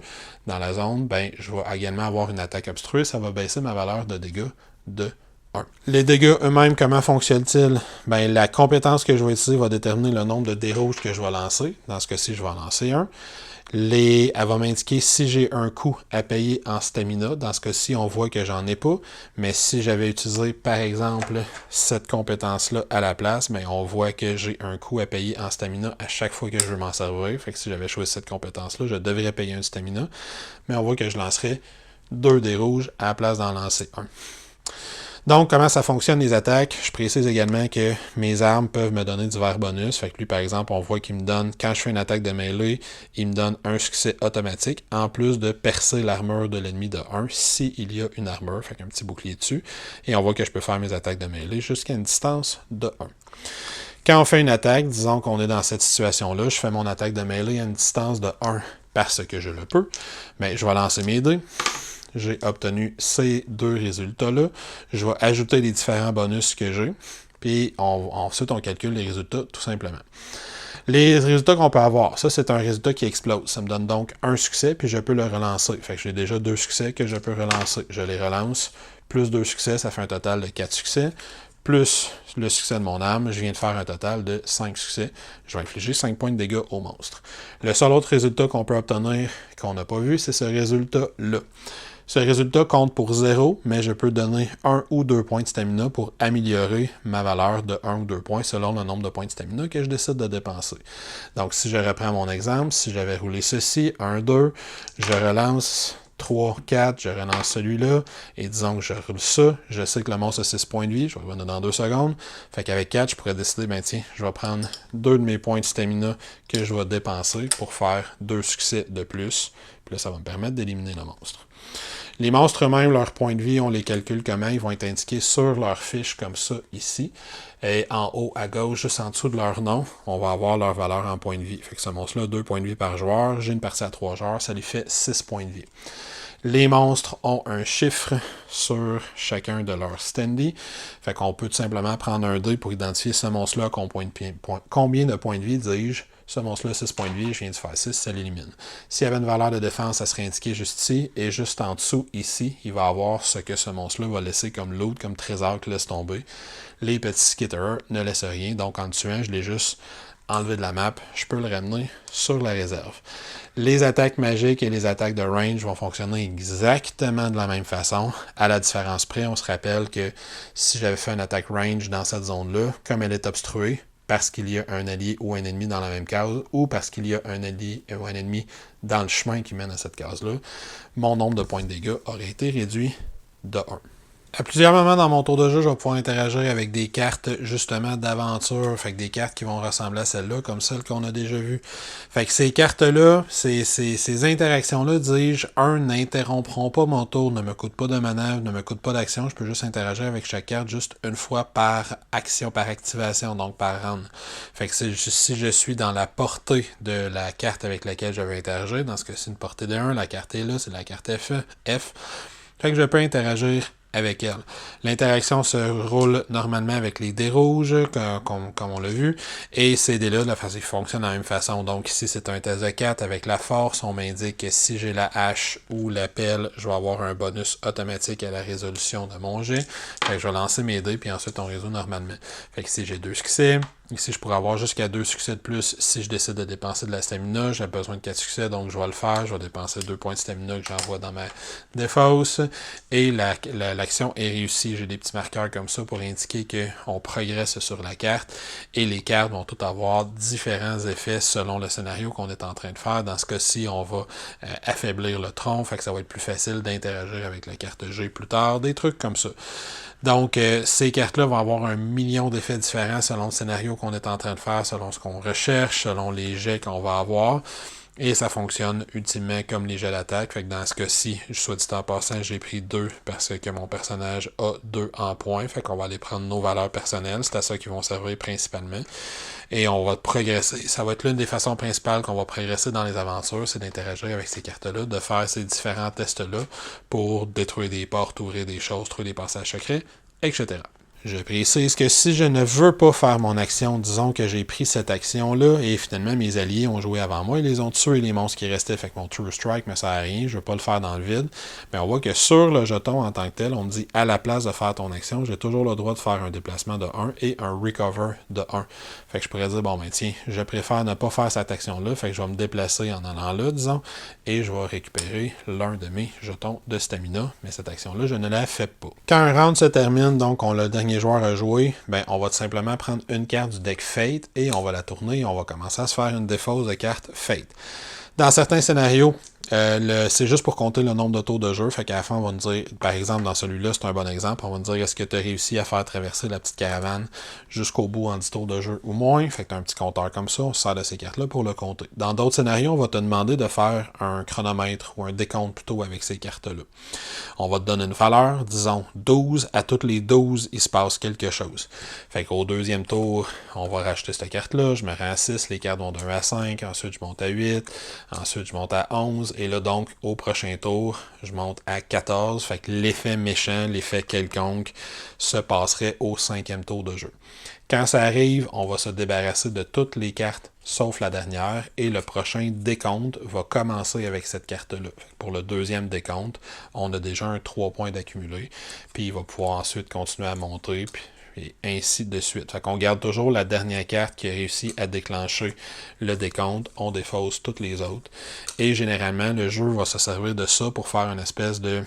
dans la zone, ben je vais également avoir une attaque obstruée. Ça va baisser ma valeur de dégâts de 1. Les dégâts eux-mêmes, comment fonctionnent-ils? Ben, la compétence que je vais utiliser va déterminer le nombre de dés rouges que je vais lancer. Dans ce cas-ci, je vais en lancer un. Elle va m'indiquer si j'ai un coût à payer en stamina. Dans ce cas-ci, on voit que j'en ai pas. Mais si j'avais utilisé, par exemple, cette compétence-là à la place, ben, on voit que j'ai un coût à payer en stamina à chaque fois que je veux m'en servir. Fait que si j'avais choisi cette compétence-là, je devrais payer un stamina. Mais on voit que je lancerais 2 dés rouges à la place d'en lancer un. Donc, comment ça fonctionne les attaques? Je précise également que mes armes peuvent me donner divers bonus. Fait que lui, par exemple, on voit qu'il me donne, quand je fais une attaque de mêlée, il me donne un succès automatique, en plus de percer l'armure de l'ennemi de 1, s'il y a une armure, fait qu'un petit bouclier dessus. Et on voit que je peux faire mes attaques de mêlée jusqu'à une distance de 1. Quand on fait une attaque, disons qu'on est dans cette situation-là, je fais mon attaque de mêlée à une distance de 1 parce que je le peux, mais je vais lancer mes dés. J'ai obtenu ces 2 résultats-là. Je vais ajouter les différents bonus que j'ai. Puis ensuite, on calcule les résultats tout simplement. Les résultats qu'on peut avoir, ça c'est un résultat qui explose. Ça me donne donc un succès, puis je peux le relancer. Fait que j'ai déjà 2 succès que je peux relancer. Je les relance, plus 2 succès, ça fait un total de 4 succès. plus le succès de mon arme, je viens de faire un total de 5 succès. Je vais infliger 5 points de dégâts au monstre. Le seul autre résultat qu'on peut obtenir, qu'on n'a pas vu, c'est ce résultat-là. Ce résultat compte pour 0, mais je peux donner 1 ou 2 points de stamina pour améliorer ma valeur de 1 ou 2 points selon le nombre de points de stamina que je décide de dépenser. Donc, si je reprends mon exemple, si j'avais roulé ceci, 1, 2, je relance 3, 4, je relance celui-là, et disons que je roule ça, je sais que le monstre a 6 points de vie, je vais revenir dans 2 secondes, fait qu'avec 4, je pourrais décider, ben tiens, je vais prendre 2 de mes points de stamina que je vais dépenser pour faire 2 succès de plus, puis là, ça va me permettre d'éliminer le monstre. Les monstres eux-mêmes, leurs points de vie, on les calcule comment? Ils vont être indiqués sur leur fiche comme ça, ici. Et en haut à gauche, juste en dessous de leur nom, on va avoir leur valeur en points de vie. Fait que ce monstre-là, 2 points de vie par joueur. J'ai une partie à 3 joueurs, ça lui fait 6 points de vie. Les monstres ont un chiffre sur chacun de leurs standees. Fait qu'on peut tout simplement prendre un dé pour identifier ce monstre-là, combien de points de vie, dis-je. Ce monstre-là, 6 points de vie, je viens de faire 6, ça l'élimine. S'il y avait une valeur de défense, ça serait indiqué juste ici, et juste en dessous, ici, il va avoir ce que ce monstre-là va laisser comme loot, comme trésor qu'il laisse tomber. Les petits skitterers ne laissent rien, donc en le tuant, je l'ai juste enlevé de la map, je peux le ramener sur la réserve. Les attaques magiques et les attaques de range vont fonctionner exactement de la même façon. À la différence près, on se rappelle que si j'avais fait une attaque range dans cette zone-là, comme elle est obstruée, parce qu'il y a un allié ou un ennemi dans la même case, ou parce qu'il y a un allié ou un ennemi dans le chemin qui mène à cette case-là, mon nombre de points de dégâts aurait été réduit de 1. À plusieurs moments dans mon tour de jeu, je vais pouvoir interagir avec des cartes justement d'aventure, fait que des cartes qui vont ressembler à celles-là, comme celles qu'on a déjà vues. Fait que ces cartes-là, ces interactions-là, dis-je, n'interrompront pas mon tour, ne me coûtent pas de manœuvre, ne me coûtent pas d'action, je peux juste interagir avec chaque carte juste une fois par action, par activation, donc par round. Fait que si je suis dans la portée de la carte avec laquelle je vais interagir, dans ce cas-ci une portée de 1, la carte est là, c'est la carte F. Fait que je peux interagir avec elle. L'interaction se roule normalement avec les dés rouges, comme on l'a vu, et ces dés-là, ils fonctionnent de la même façon. Donc ici, c'est un test de 4 avec la force. On m'indique que si j'ai la hache ou la pelle, je vais avoir un bonus automatique à la résolution de mon jet. Fait que je vais lancer mes dés, puis ensuite on résout normalement. Fait que si j'ai 2 succès, ici je pourrais avoir jusqu'à 2 succès de plus si je décide de dépenser de la stamina. J'ai besoin de 4 succès, donc je vais le faire. Je vais dépenser 2 points de stamina que j'envoie dans ma défausse. Et l'action est réussie. J'ai des petits marqueurs comme ça pour indiquer qu'on progresse sur la carte. Et les cartes vont toutes avoir différents effets selon le scénario qu'on est en train de faire. Dans ce cas-ci, on va affaiblir le tronc, fait que ça va être plus facile d'interagir avec la carte G plus tard, des trucs comme ça. Donc, ces cartes-là vont avoir un million d'effets différents selon le scénario qu'on est en train de faire, selon ce qu'on recherche, selon les jets qu'on va avoir. Et ça fonctionne ultimement comme les jets d'attaque. Fait que dans ce cas-ci, soit dit en passant, j'ai pris 2 parce que mon personnage a 2 en points. Fait qu'on va aller prendre nos valeurs personnelles. C'est à ça qu'ils vont servir principalement. Et on va progresser. Ça va être l'une des façons principales qu'on va progresser dans les aventures, c'est d'interagir avec ces cartes-là, de faire ces différents tests-là pour détruire des portes, ouvrir des choses, trouver des passages secrets, etc. Je précise que si je ne veux pas faire mon action, disons que j'ai pris cette action-là et finalement mes alliés ont joué avant moi, ils les ont tués les monstres qui restaient, fait que mon True Strike me sert à rien, je veux pas le faire dans le vide, mais on voit que sur le jeton en tant que tel, on me dit à la place de faire ton action, j'ai toujours le droit de faire un déplacement de 1 et un recover de 1. Fait que je pourrais dire, bon ben tiens, je préfère ne pas faire cette action-là, fait que je vais me déplacer en allant là, disons, et je vais récupérer l'un de mes jetons de stamina, mais cette action-là, je ne la fais pas. Quand un round se termine, donc on le dernier joueur a joué, ben on va tout simplement prendre une carte du deck Fate et on va la tourner et on va commencer à se faire une défausse de carte Fate. Dans certains scénarios, c'est juste pour compter le nombre de tours de jeu. Fait qu'à la fin, on va nous dire, par exemple, dans celui-là, c'est un bon exemple, on va nous dire est-ce que tu as réussi à faire traverser la petite caravane jusqu'au bout en 10 tours de jeu ou moins. Fait que tu as un petit compteur comme ça, on se sert de ces cartes-là pour le compter. Dans d'autres scénarios, on va te demander de faire un chronomètre ou un décompte plutôt avec ces cartes-là. On va te donner une valeur, disons 12, à toutes les 12, il se passe quelque chose. Fait qu'au deuxième tour, on va racheter cette carte-là, je me rends à 6, les cartes vont de 1 à 5, ensuite je monte à 8, ensuite je monte à 11, et là donc, au prochain tour, je monte à 14, fait que l'effet méchant, l'effet quelconque, se passerait au 5e tour de jeu. Quand ça arrive, on va se débarrasser de toutes les cartes, sauf la dernière, et le prochain décompte va commencer avec cette carte-là. Pour le deuxième décompte, on a déjà un 3 points d'accumulé, puis il va pouvoir ensuite continuer à monter, puis et ainsi de suite. Fait qu'on garde toujours la dernière carte qui a réussi à déclencher le décompte, on défausse toutes les autres. Et généralement, le jeu va se servir de ça pour faire une espèce de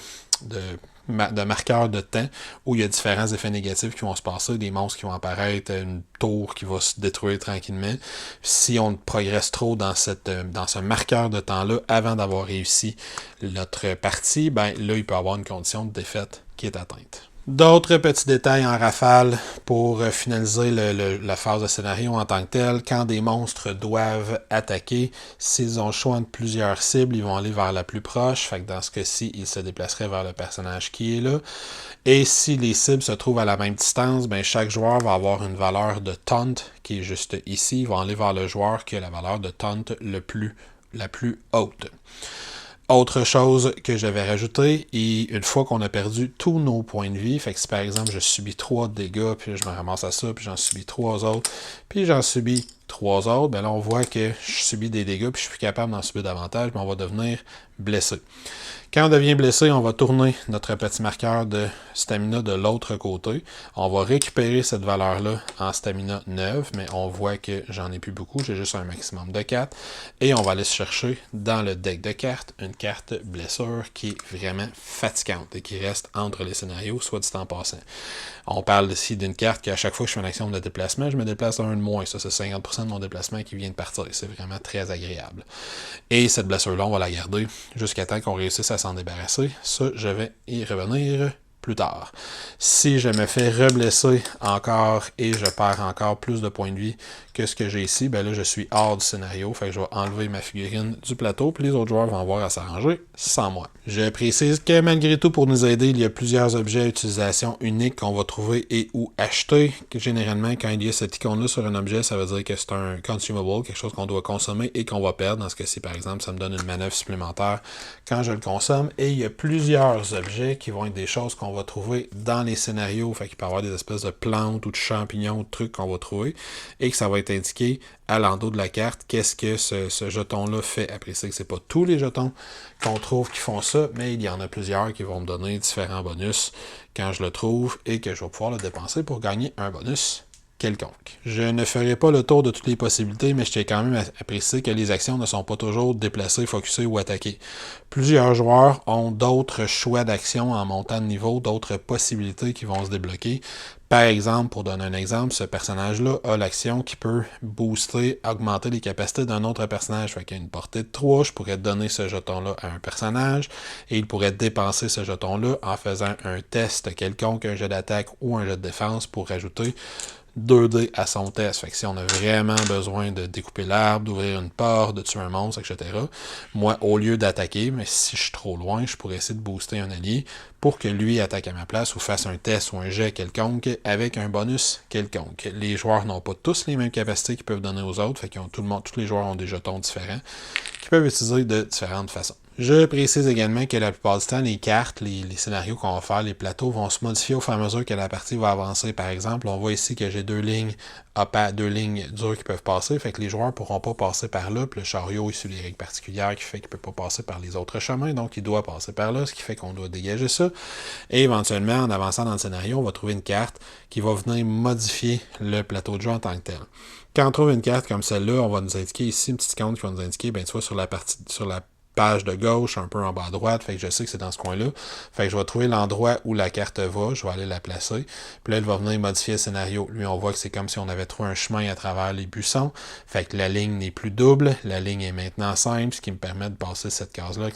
marqueur de temps où il y a différents effets négatifs qui vont se passer, des monstres qui vont apparaître, une tour qui va se détruire tranquillement. Si on progresse trop dans ce marqueur de temps-là avant d'avoir réussi notre partie, ben là, il peut y avoir une condition de défaite qui est atteinte. D'autres petits détails en rafale pour finaliser la phase de scénario en tant que telle. Quand des monstres doivent attaquer, s'ils ont le choix entre plusieurs cibles, ils vont aller vers la plus proche. Fait que dans ce cas-ci, ils se déplaceraient vers le personnage qui est là. Et si les cibles se trouvent à la même distance, ben chaque joueur va avoir une valeur de taunt qui est juste ici. Ils vont aller vers le joueur qui a la valeur de taunt la plus haute. Autre chose que j'avais rajouté, et une fois qu'on a perdu tous nos points de vie, fait que si par exemple je subis 3 dégâts, puis je me ramasse à ça, puis j'en subis 3 autres, puis j'en subis 3 autres, ben là on voit que je subis des dégâts, puis je suis plus capable d'en subir davantage, mais on va devenir blessé. Quand on devient blessé, on va tourner notre petit marqueur de stamina de l'autre côté. On va récupérer cette valeur-là en stamina 9, mais on voit que j'en ai plus beaucoup, j'ai juste un maximum de 4. Et on va aller se chercher dans le deck de cartes une carte blessure qui est vraiment fatigante et qui reste entre les scénarios, soit dit en passant. On parle ici d'une carte qu'à chaque fois que je fais une action de déplacement, je me déplace un de moins. Ça, c'est 50% de mon déplacement qui vient de partir. C'est vraiment très agréable. Et cette blessure-là, on va la garder jusqu'à temps qu'on réussisse à s'en débarrasser. Ça, je vais y revenir plus tard. Si je me fais reblesser encore et je perds encore plus de points de vie que ce que j'ai ici, ben là, je suis hors du scénario. Fait que je vais enlever ma figurine du plateau, puis les autres joueurs vont avoir à s'arranger sans moi. Je précise que malgré tout, pour nous aider, il y a plusieurs objets à utilisation unique qu'on va trouver et ou acheter. Généralement, quand il y a cette icône-là sur un objet, ça veut dire que c'est un consumable, quelque chose qu'on doit consommer et qu'on va perdre. Dans ce cas-ci, par exemple, ça me donne une manœuvre supplémentaire quand je le consomme. Et il y a plusieurs objets qui vont être des choses qu'on va trouver dans les scénarios. Fait qu'il peut y avoir des espèces de plantes ou de champignons ou de trucs qu'on va trouver et que ça va être indiqué à l'endos de la carte qu'est-ce que ce jeton-là fait. Après ça, c'est pas tous les jetons qu'on trouve qui font ça, mais il y en a plusieurs qui vont me donner différents bonus quand je le trouve et que je vais pouvoir le dépenser pour gagner un bonus quelconque. Je ne ferai pas le tour de toutes les possibilités, mais je tiens quand même à préciser que les actions ne sont pas toujours déplacées, focusées ou attaquées. Plusieurs joueurs ont d'autres choix d'actions en montant de niveau, d'autres possibilités qui vont se débloquer. Par exemple, pour donner un exemple, ce personnage-là a l'action qui peut booster, augmenter les capacités d'un autre personnage. Fait qu'il y a une portée de 3, je pourrais donner ce jeton-là à un personnage et il pourrait dépenser ce jeton-là en faisant un test quelconque, un jet d'attaque ou un jet de défense pour rajouter 2D à son test. Fait que si on a vraiment besoin de découper l'arbre, d'ouvrir une porte, de tuer un monstre, etc., moi, au lieu d'attaquer, mais si je suis trop loin, je pourrais essayer de booster un allié pour que lui attaque à ma place ou fasse un test ou un jet quelconque avec un bonus quelconque. Les joueurs n'ont pas tous les mêmes capacités qu'ils peuvent donner aux autres, fait que tous les joueurs ont des jetons différents qu'ils peuvent utiliser de différentes façons. Je précise également que la plupart du temps, les cartes, les scénarios qu'on va faire, les plateaux vont se modifier au fur et à mesure que la partie va avancer. Par exemple, on voit ici que j'ai deux lignes dures qui peuvent passer, fait que les joueurs ne pourront pas passer par là, puis le chariot est sur les règles particulières qui fait qu'il ne peut pas passer par les autres chemins, donc il doit passer par là, ce qui fait qu'on doit dégager ça. Et éventuellement, en avançant dans le scénario, on va trouver une carte qui va venir modifier le plateau de jeu en tant que tel. Quand on trouve une carte comme celle-là, on va nous indiquer ici une petite icône qui va nous indiquer, ben tu vois, sur la page de gauche, un peu en bas à droite, fait que je sais que c'est dans ce coin-là. Fait que je vais trouver l'endroit où la carte va, je vais aller la placer. Puis là, elle va venir modifier le scénario. Lui, on voit que c'est comme si on avait trouvé un chemin à travers les buissons. Fait que la ligne n'est plus double, la ligne est maintenant simple, ce qui me permet de passer cette case-là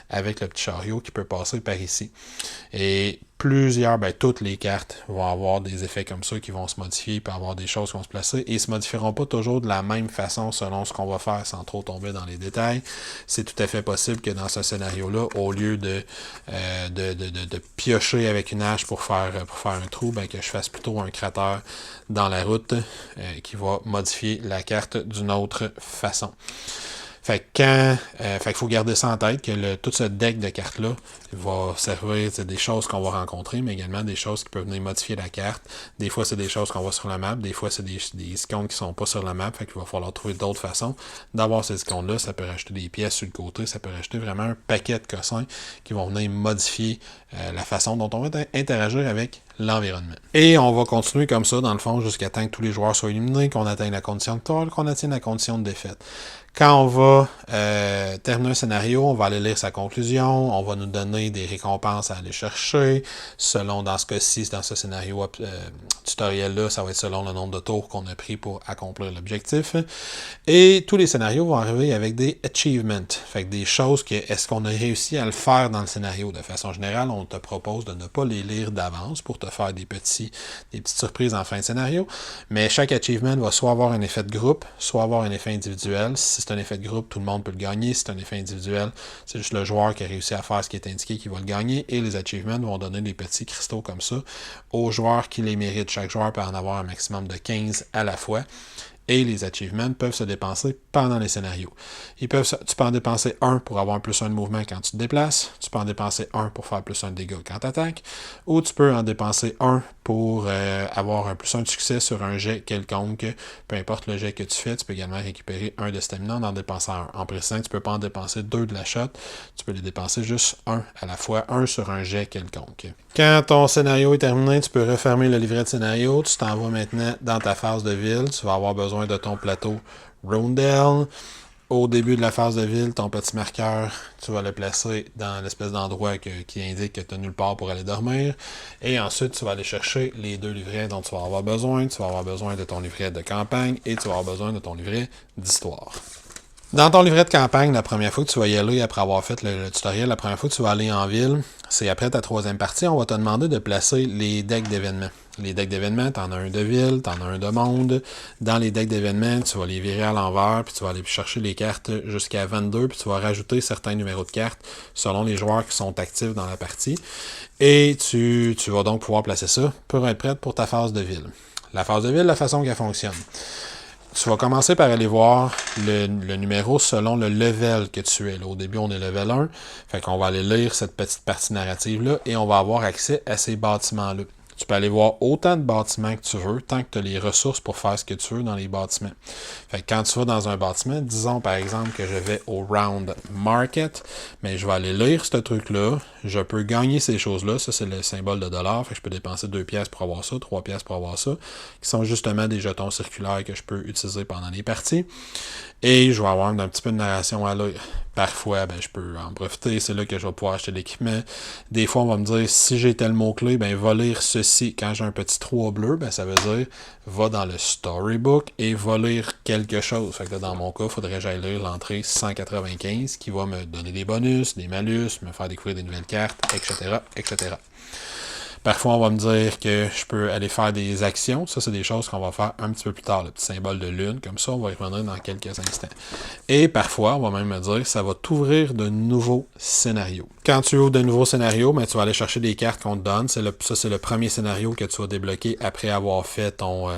avec le petit chariot qui peut passer par ici. Et toutes les cartes vont avoir des effets comme ça qui vont se modifier, il peut y avoir des choses qui vont se placer et ils ne se modifieront pas toujours de la même façon selon ce qu'on va faire sans trop tomber dans les détails. C'est tout à fait possible que dans ce scénario-là, au lieu de piocher avec une hache pour faire un trou, ben que je fasse plutôt un cratère dans la route qui va modifier la carte d'une autre façon. Fait qu'il faut garder ça en tête, que tout ce deck de cartes-là va servir des choses qu'on va rencontrer, mais également des choses qui peuvent venir modifier la carte. Des fois, c'est des choses qu'on voit sur la map, des fois, c'est des icônes qui sont pas sur la map, fait qu'il va falloir trouver d'autres façons d'avoir ces icônes-là. Ça peut rajouter des pièces sur le côté, ça peut rajouter vraiment un paquet de cossins qui vont venir modifier la façon dont on va interagir avec l'environnement. Et on va continuer comme ça, dans le fond, jusqu'à temps que tous les joueurs soient éliminés, qu'on atteigne la condition de victoire, qu'on atteigne la condition de défaite. Quand on va terminer un scénario, on va aller lire sa conclusion, on va nous donner des récompenses à aller chercher, selon, dans ce cas-ci, dans ce scénario tutoriel-là, ça va être selon le nombre de tours qu'on a pris pour accomplir l'objectif. Et tous les scénarios vont arriver avec des achievements, fait que des choses que, est-ce qu'on a réussi à le faire dans le scénario? De façon générale, on te propose de ne pas les lire d'avance pour te faire des petites surprises en fin de scénario, mais chaque achievement va soit avoir un effet de groupe, soit avoir un effet individuel. Si c'est un effet de groupe, tout le monde peut le gagner. Si c'est un effet individuel, c'est juste le joueur qui a réussi à faire ce qui est indiqué qui va le gagner. Et les achievements vont donner des petits cristaux comme ça aux joueurs qui les méritent. Chaque joueur peut en avoir un maximum de 15 à la fois. Et les achievements peuvent se dépenser pendant les scénarios. Tu peux en dépenser un pour avoir un plus 1 de mouvement quand tu te déplaces. Tu peux en dépenser un pour faire plus 1 de dégâts quand tu attaques. Ou tu peux en dépenser un pour avoir un plus 1 de succès sur un jet quelconque. Peu importe le jet que tu fais, tu peux également récupérer un de stamina en dépensant un. En précisant que tu ne peux pas en dépenser 2 de la shot. Tu peux les dépenser juste un à la fois, un sur un jet quelconque. Quand ton scénario est terminé, tu peux refermer le livret de scénario. Tu t'en vas maintenant dans ta phase de ville. Tu vas avoir besoin de ton plateau Rondell. Au début de la phase de ville, ton petit marqueur, tu vas le placer dans l'espèce d'endroit qui indique que tu n'as nulle part pour aller dormir. Et ensuite, tu vas aller chercher les 2 livrets dont tu vas avoir besoin. Tu vas avoir besoin de ton livret de campagne et tu vas avoir besoin de ton livret d'histoire. Dans ton livret de campagne, la première fois que tu vas y aller, après avoir fait le tutoriel, la première fois que tu vas aller en ville, c'est après ta 3e partie, on va te demander de placer les decks d'événements. Les decks d'événements, tu en as un de ville, tu en as un de monde. Dans les decks d'événements, tu vas les virer à l'envers, puis tu vas aller chercher les cartes jusqu'à 22, puis tu vas rajouter certains numéros de cartes selon les joueurs qui sont actifs dans la partie. Et tu vas donc pouvoir placer ça pour être prête pour ta phase de ville. La phase de ville, la façon qu'elle fonctionne. Tu vas commencer par aller voir le numéro selon le level que tu es. Là, au début, on est level 1. Fait qu'on va aller lire cette petite partie narrative-là et on va avoir accès à ces bâtiments-là. Tu peux aller voir autant de bâtiments que tu veux, tant que tu as les ressources pour faire ce que tu veux dans les bâtiments. Fait que quand tu vas dans un bâtiment, disons par exemple que je vais au Round Market, mais je vais aller lire ce truc-là, je peux gagner ces choses-là, ça c'est le symbole de dollar, fait que je peux dépenser 2 pièces pour avoir ça, 3 pièces pour avoir ça, qui sont justement des jetons circulaires que je peux utiliser pendant les parties. Et je vais avoir un petit peu de narration à lire. Parfois, je peux en profiter, c'est là que je vais pouvoir acheter l'équipement. Des fois, on va me dire, si j'ai tel mot-clé, va lire ceci. Quand j'ai un petit 3 bleu, ça veut dire, va dans le storybook et va lire quelque chose. Fait que là, dans mon cas, il faudrait que j'aille lire l'entrée 195 qui va me donner des bonus, des malus, me faire découvrir des nouvelles cartes, etc., etc. Parfois, on va me dire que je peux aller faire des actions. Ça, c'est des choses qu'on va faire un petit peu plus tard. Le petit symbole de lune, comme ça, on va y revenir dans quelques instants. Et parfois, on va même me dire que ça va t'ouvrir de nouveaux scénarios. Quand tu ouvres de nouveaux scénarios, tu vas aller chercher des cartes qu'on te donne. Ça, c'est le premier scénario que tu vas débloquer après avoir fait ton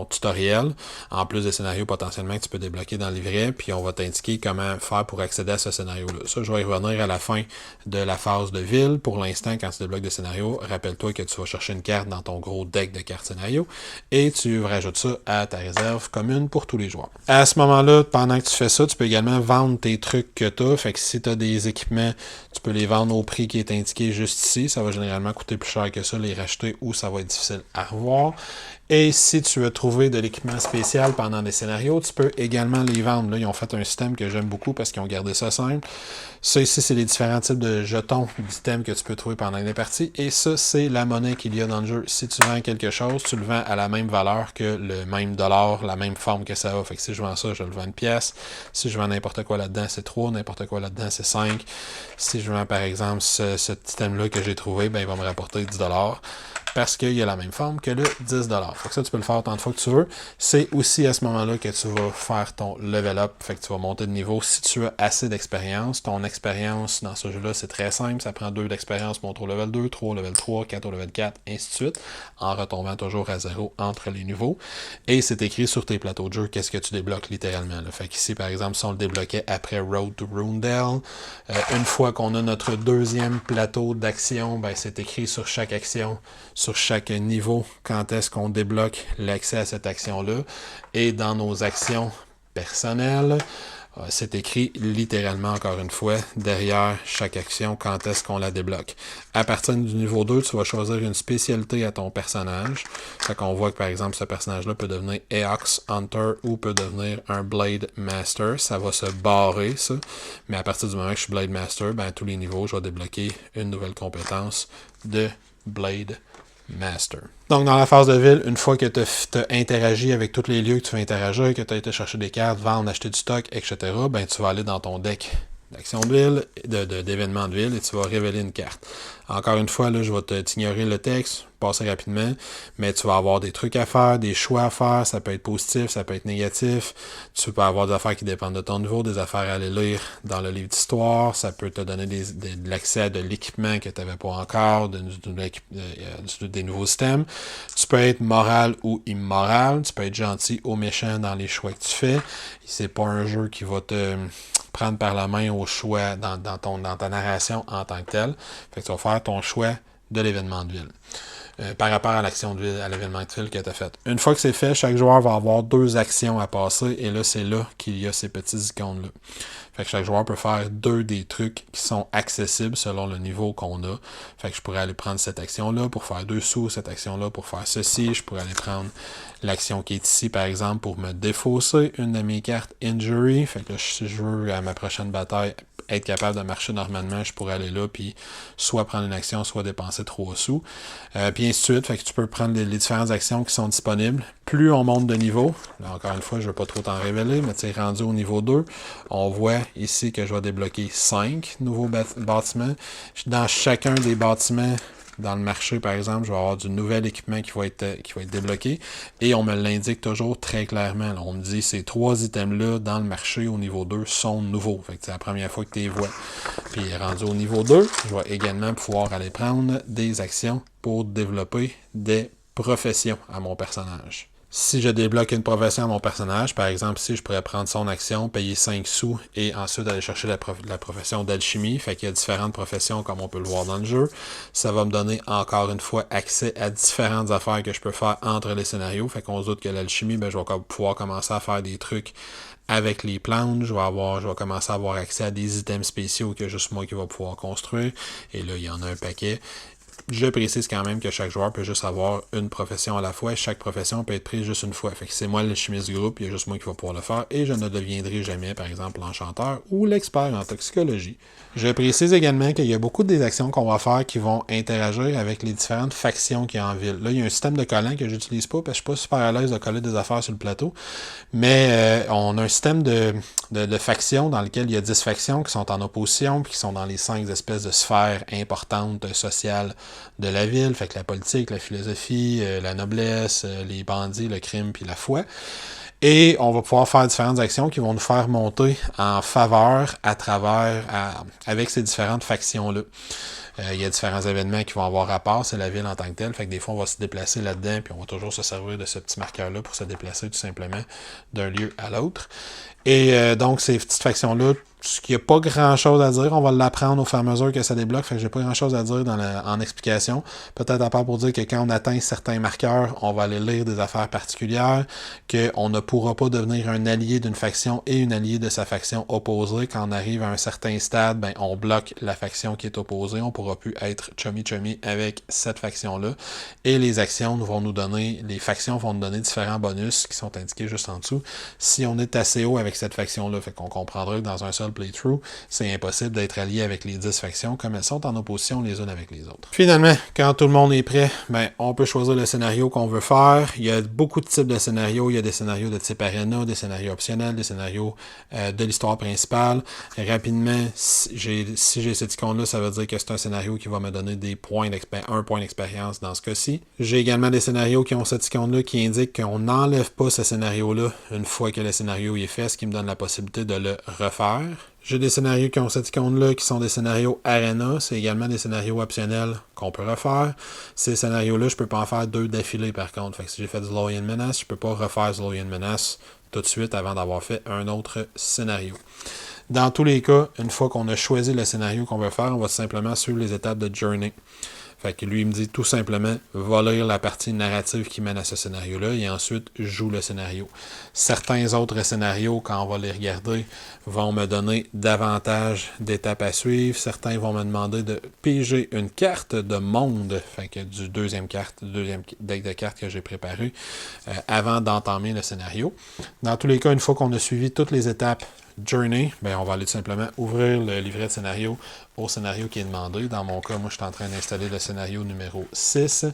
tutoriel. En plus des scénarios potentiellement que tu peux débloquer dans le livret. Puis on va t'indiquer comment faire pour accéder à ce scénario-là. Ça, je vais y revenir à la fin de la phase de ville. Pour l'instant, quand tu débloques des scénarios, rappelle-toi que tu vas chercher une carte dans ton gros deck de cartes scénario et tu rajoutes ça à ta réserve commune pour tous les joueurs. À ce moment-là, pendant que tu fais ça, tu peux également vendre tes trucs que tu as. Fait que si tu as des équipements, tu peux les vendre au prix qui est indiqué juste ici. Ça va généralement coûter plus cher que ça, les racheter, ou ça va être difficile à revoir. Et si tu as trouvé de l'équipement spécial pendant des scénarios, tu peux également les vendre. Là, ils ont fait un système que j'aime beaucoup parce qu'ils ont gardé ça simple. Ça ici, c'est les différents types de jetons d'items que tu peux trouver pendant les parties. Et ça, c'est la monnaie qu'il y a dans le jeu. Si tu vends quelque chose, tu le vends à la même valeur que le même dollar, la même forme que ça a. Fait que si je vends ça, je le vends une pièce. Si je vends n'importe quoi là-dedans, c'est 3. N'importe quoi là-dedans, c'est 5. Si je vends, par exemple, cet item-là que j'ai trouvé, il va me rapporter 10$. Parce qu'il a la même forme que le 10$. Fait que ça, tu peux le faire autant de fois que tu veux. C'est aussi à ce moment-là que tu vas faire ton level up. Fait que tu vas monter de niveau si tu as assez d'expérience. Ton expérience dans ce jeu-là, c'est très simple. Ça prend 2 d'expérience pour monter au level 2, 3 au level 3, 4 au level 4, ainsi de suite, en retombant toujours à 0 entre les niveaux. Et c'est écrit sur tes plateaux de jeu qu'est-ce que tu débloques littéralement. Là. Fait qu'ici, par exemple, si on le débloquait après Road to Rundell, une fois qu'on a notre 2e plateau d'action, c'est écrit sur chaque action, sur chaque niveau, quand est-ce qu'on débloque l'accès à cette action-là. Et dans nos actions personnelles, C'est écrit littéralement, encore une fois, derrière chaque action, quand est-ce qu'on la débloque. À partir du niveau 2, tu vas choisir une spécialité à ton personnage. Fait qu'on voit que, par exemple, ce personnage-là peut devenir Eox Hunter ou peut devenir un Blade Master. Ça va se barrer, ça. Mais à partir du moment que je suis Blade Master, à tous les niveaux, je vais débloquer une nouvelle compétence de Blade Master. Donc, dans la phase de ville, une fois que tu as interagi avec tous les lieux que tu veux interagir, que tu as été chercher des cartes, vendre, acheter du stock, etc., tu vas aller dans ton deck d'action de ville, d'événements de ville, et tu vas révéler une carte. Encore une fois, là, je vais t'ignorer le texte, passer rapidement, mais tu vas avoir des trucs à faire, des choix à faire, ça peut être positif, ça peut être négatif, tu peux avoir des affaires qui dépendent de ton niveau, des affaires à aller lire dans le livre d'histoire, ça peut te donner de l'accès à de l'équipement que tu n'avais pas encore, des nouveaux systèmes. Tu peux être moral ou immoral, tu peux être gentil ou méchant dans les choix que tu fais. C'est pas un jeu qui va te prendre par la main au choix dans ta narration en tant que tel. Fait que tu vas faire ton choix de l'événement de ville. Par rapport à l'action de ville, à l'événement de ville que tu as fait. Une fois que c'est fait, chaque joueur va avoir 2 actions à passer, et là, c'est là qu'il y a ces petits icônes-là. Fait que chaque joueur peut faire 2 des trucs qui sont accessibles selon le niveau qu'on a. Fait que je pourrais aller prendre cette action-là pour faire 2 sous, cette action-là pour faire ceci. Je pourrais aller prendre l'action qui est ici, par exemple, pour me défausser une de mes cartes Injury. Fait que là, si je veux, à ma prochaine bataille, être capable de marcher normalement, je pourrais aller là, puis soit prendre une action, soit dépenser 3 sous. Puis ainsi de suite. Fait que tu peux prendre les différentes actions qui sont disponibles. Plus on monte de niveau, là, encore une fois, je ne veux pas trop t'en révéler, mais tu es rendu au niveau 2, on voit ici que je vais débloquer 5 nouveaux bâtiments. Dans chacun des bâtiments, dans le marché, par exemple, je vais avoir du nouvel équipement qui va être débloqué, et on me l'indique toujours très clairement. Là, on me dit ces 3 items-là dans le marché au niveau 2 sont nouveaux. Fait que c'est la première fois que tu les vois. Puis rendu au niveau 2, je vais également pouvoir aller prendre des actions pour développer des professions à mon personnage. Si je débloque une profession à mon personnage, par exemple, si je pourrais prendre son action, payer 5 sous et ensuite aller chercher la profession d'alchimie, fait qu'il y a différentes professions comme on peut le voir dans le jeu, ça va me donner encore une fois accès à différentes affaires que je peux faire entre les scénarios, fait qu'on se doute que l'alchimie, je vais pouvoir commencer à faire des trucs avec les plantes, je vais commencer à avoir accès à des items spéciaux que juste moi qui va pouvoir construire, et là il y en a un paquet. Je précise quand même que chaque joueur peut juste avoir une profession à la fois. Chaque profession peut être prise juste une fois. Fait que c'est moi le chimiste du groupe, il y a juste moi qui va pouvoir le faire. Et je ne deviendrai jamais, par exemple, l'enchanteur ou l'expert en toxicologie. Je précise également qu'il y a beaucoup des actions qu'on va faire qui vont interagir avec les différentes factions qu'il y a en ville. Là, il y a un système de collants que j'utilise pas parce que je suis pas super à l'aise de coller des affaires sur le plateau. Mais on a un système de factions dans lequel il y a 10 factions qui sont en opposition puis qui sont dans les 5 espèces de sphères importantes sociales de la ville. Fait que la politique, la philosophie, la noblesse, les bandits, le crime puis la foi. Et on va pouvoir faire différentes actions qui vont nous faire monter en faveur avec ces différentes factions-là. Il y a différents événements qui vont avoir rapport, c'est la ville en tant que telle. Fait que des fois, on va se déplacer là-dedans, puis on va toujours se servir de ce petit marqueur-là pour se déplacer tout simplement d'un lieu à l'autre. Et donc, ces petites factions-là, ce qu'il n'y a pas grand-chose à dire, on va l'apprendre au fur et à mesure que ça débloque, fait que j'ai pas grand-chose à dire en explication. Peut-être à part pour dire que quand on atteint certains marqueurs, on va aller lire des affaires particulières, qu'on ne pourra pas devenir un allié d'une faction et une alliée de sa faction opposée. Quand on arrive à un certain stade, on bloque la faction qui est opposée, on ne pourra plus être chummy avec cette faction-là. Et les factions vont nous donner différents bonus qui sont indiqués juste en dessous. Si on est assez haut avec cette faction-là, fait qu'on comprendra que dans un seul playthrough, c'est impossible d'être allié avec les 10 factions comme elles sont en opposition les unes avec les autres. Finalement, quand tout le monde est prêt, on peut choisir le scénario qu'on veut faire. Il y a beaucoup de types de scénarios. Il y a des scénarios de type arena, des scénarios optionnels, des scénarios de l'histoire principale. Rapidement, si j'ai cette icône-là, ça veut dire que c'est un scénario qui va me donner un point d'expérience dans ce cas-ci. J'ai également des scénarios qui ont cette icône-là qui indique qu'on n'enlève pas ce scénario-là une fois que le scénario est fait, ce qui me donne la possibilité de le refaire. J'ai des scénarios qui ont cette icône-là qui sont des scénarios arena. C'est également des scénarios optionnels qu'on peut refaire. Ces scénarios-là, je peux pas en faire 2 d'affilée par contre. Fait que si j'ai fait Zloyan Menace, je peux pas refaire Zloyan Menace tout de suite avant d'avoir fait un autre scénario. Dans tous les cas, une fois qu'on a choisi le scénario qu'on veut faire, on va simplement suivre les étapes de Journey. Fait que lui, il me dit tout simplement, va lire la partie narrative qui mène à ce scénario-là et ensuite joue le scénario. Certains autres scénarios, quand on va les regarder, vont me donner davantage d'étapes à suivre. Certains vont me demander de piger une carte de monde, fait que du deuxième deck de cartes que j'ai préparé avant d'entamer le scénario. Dans tous les cas, une fois qu'on a suivi toutes les étapes Journey, ben on va aller tout simplement ouvrir le livret de scénario au scénario qui est demandé. Dans mon cas, moi, je suis en train d'installer le scénario numéro 6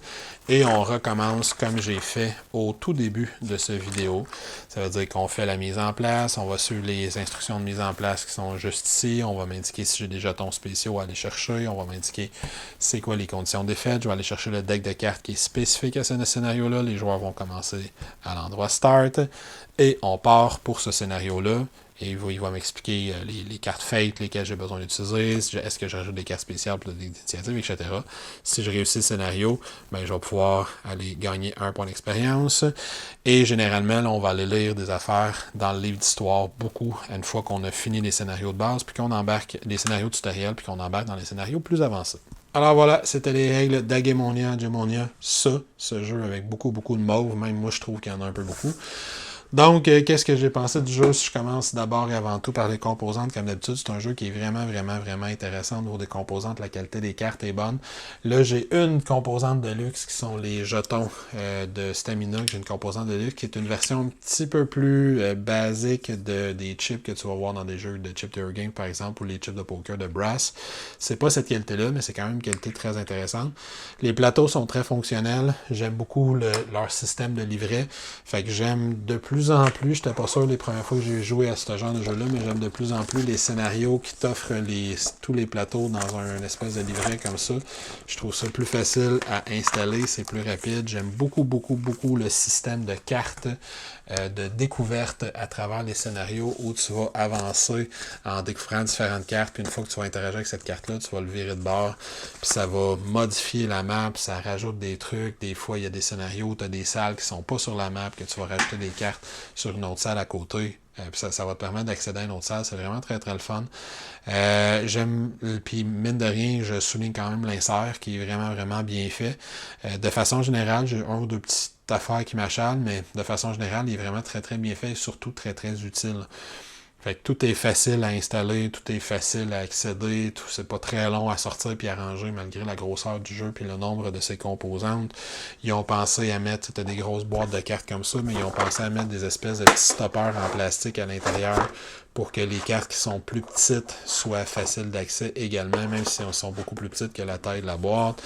et on recommence comme j'ai fait au tout début de cette vidéo. Ça veut dire qu'on fait la mise en place, on va suivre les instructions de mise en place qui sont juste ici, on va m'indiquer si j'ai des jetons spéciaux à aller chercher, on va m'indiquer c'est quoi les conditions des fêtes, je vais aller chercher le deck de cartes qui est spécifique à ce scénario-là, les joueurs vont commencer à l'endroit Start et on part pour ce scénario-là. Et il va m'expliquer les cartes fate, lesquelles j'ai besoin d'utiliser, est-ce que je rajoute des cartes spéciales pour des initiatives, etc. Si je réussis le scénario, ben, je vais pouvoir aller gagner un point d'expérience. Et généralement, là, on va aller lire des affaires dans le livre d'histoire beaucoup, une fois qu'on a fini les scénarios de base, puis qu'on embarque les scénarios tutoriels, puis qu'on embarque dans les scénarios plus avancés. Alors voilà, c'était les règles d'Agemonia, ce jeu avec beaucoup de mauve, même moi je trouve qu'il y en a un peu beaucoup. Donc, qu'est-ce que j'ai pensé du jeu? Si je commence d'abord et avant tout par les composantes, comme d'habitude, c'est un jeu qui est vraiment intéressant au niveau des composantes. La qualité des cartes est bonne. Là, j'ai une composante de luxe qui sont les jetons de stamina. J'ai une composante de luxe qui est une version un petit peu plus basique des chips que tu vas voir dans des jeux de chip theory game, par exemple, ou les chips de poker de Brass. C'est pas cette qualité-là, mais c'est quand même une qualité très intéressante. Les plateaux sont très fonctionnels. J'aime beaucoup leur système de livret. Fait que j'aime de plus en plus, j'étais pas sûr les premières fois que j'ai joué à ce genre de jeu-là, mais j'aime de plus en plus les scénarios qui t'offrent tous les plateaux dans un espèce de livret comme ça. Je trouve ça plus facile à installer, c'est plus rapide. J'aime beaucoup le système de cartes de découverte à travers les scénarios où tu vas avancer en découvrant différentes cartes, puis une fois que tu vas interagir avec cette carte-là, tu vas le virer de bord, puis ça va modifier la map, ça rajoute des trucs. Des fois, il y a des scénarios, tu as des salles qui sont pas sur la map, que tu vas rajouter des cartes sur une autre salle à côté. Puis ça va te permettre d'accéder à une autre salle. C'est vraiment très le fun. J'aime, puis mine de rien, je souligne quand même l'insert qui est vraiment bien fait. De façon générale, j'ai un ou deux petites affaires qui m'achalent, mais de façon générale, il est vraiment très bien fait et surtout très utile. Fait que tout est facile à installer, tout est facile à accéder, tout c'est pas très long à sortir puis à ranger malgré la grosseur du jeu puis le nombre de ses composantes. Ils ont pensé à mettre, c'était des grosses boîtes de cartes comme ça, mais ils ont pensé à mettre des espèces de petits stoppers en plastique à l'intérieur pour que les cartes qui sont plus petites soient faciles d'accès également, même si elles sont beaucoup plus petites que la taille de la boîte,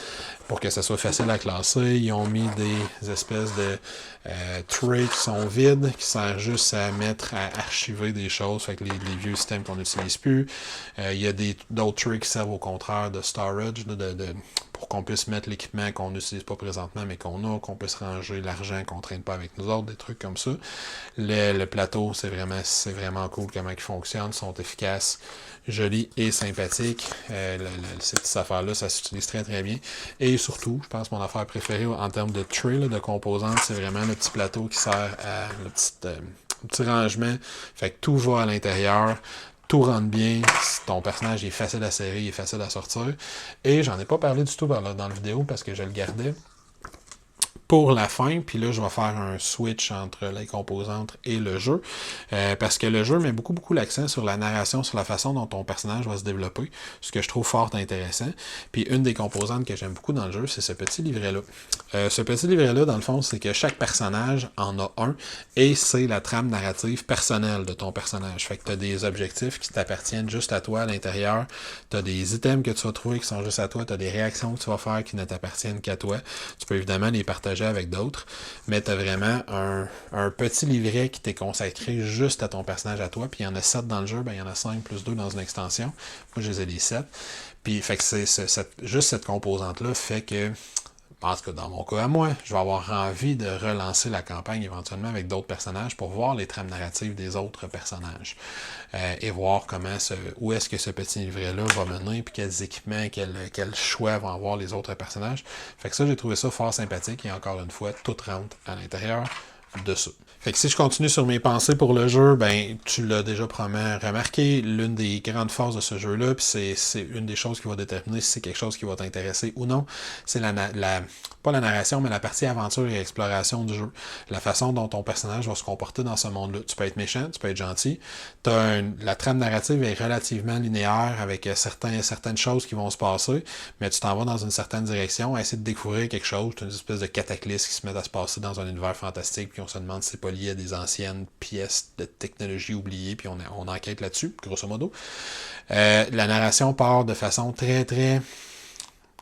pour que ça soit facile à classer. Ils ont mis des espèces de trays qui sont vides, qui servent juste à mettre, à archiver des choses, fait que les vieux systèmes qu'on n'utilise plus. Il y a d'autres trays qui servent au contraire de storage, pour qu'on puisse mettre l'équipement qu'on n'utilise pas présentement, mais qu'on puisse ranger l'argent qu'on ne traîne pas avec nous autres, des trucs comme ça. Le plateau, c'est vraiment cool comment ils fonctionnent, sont efficaces, jolis et sympathiques. Ces petites affaires-là, ça s'utilise très bien. Et surtout, je pense que mon affaire préférée en termes de tray, de composantes, c'est vraiment le petit plateau qui sert à le petit rangement. Fait que tout va à l'intérieur. Tout rentre bien, ton personnage est facile à serrer, il est facile à sortir. Et j'en ai pas parlé du tout dans la vidéo parce que je le gardais pour la fin, puis là je vais faire un switch entre les composantes et le jeu, parce que le jeu met beaucoup l'accent sur la narration, sur la façon dont ton personnage va se développer, ce que je trouve fort intéressant. Puis une des composantes que j'aime beaucoup dans le jeu, c'est ce petit livret-là. Ce petit livret-là, dans le fond, c'est que chaque personnage en a un, et c'est la trame narrative personnelle de ton personnage. Fait que tu as des objectifs qui t'appartiennent juste à toi à l'intérieur, tu as des items que tu vas trouver qui sont juste à toi, tu as des réactions que tu vas faire qui ne t'appartiennent qu'à toi. Tu peux évidemment les partager avec d'autres, mais tu as vraiment un petit livret qui t'est consacré juste à ton personnage à toi, puis il y en a 7 dans le jeu, ben il y en a 5 plus 2 dans une extension. Moi, je les ai les 7. Puis, fait que juste cette composante-là fait que, en tout cas, dans mon cas à moi, je vais avoir envie de relancer la campagne éventuellement avec d'autres personnages pour voir les trames narratives des autres personnages et voir où est-ce que ce petit livret-là va mener, puis quels équipements, quels choix vont avoir les autres personnages. Fait que ça, j'ai trouvé ça fort sympathique et encore une fois, tout rentre à l'intérieur. de ça. Fait que si je continue sur mes pensées pour le jeu, ben tu l'as déjà probablement remarqué, l'une des grandes forces de ce jeu-là, puis c'est une des choses qui va déterminer si c'est quelque chose qui va t'intéresser ou non, c'est pas la narration, mais la partie aventure et exploration du jeu. La façon dont ton personnage va se comporter dans ce monde-là. Tu peux être méchant, tu peux être gentil. La trame narrative est relativement linéaire avec certaines choses qui vont se passer, mais tu t'en vas dans une certaine direction à essayer de découvrir quelque chose, une espèce de cataclysme qui se met à se passer dans un univers fantastique, puis on se demande si c'est pas lié à des anciennes pièces de technologie oubliées, puis on enquête là-dessus, grosso modo. La narration part de façon très, très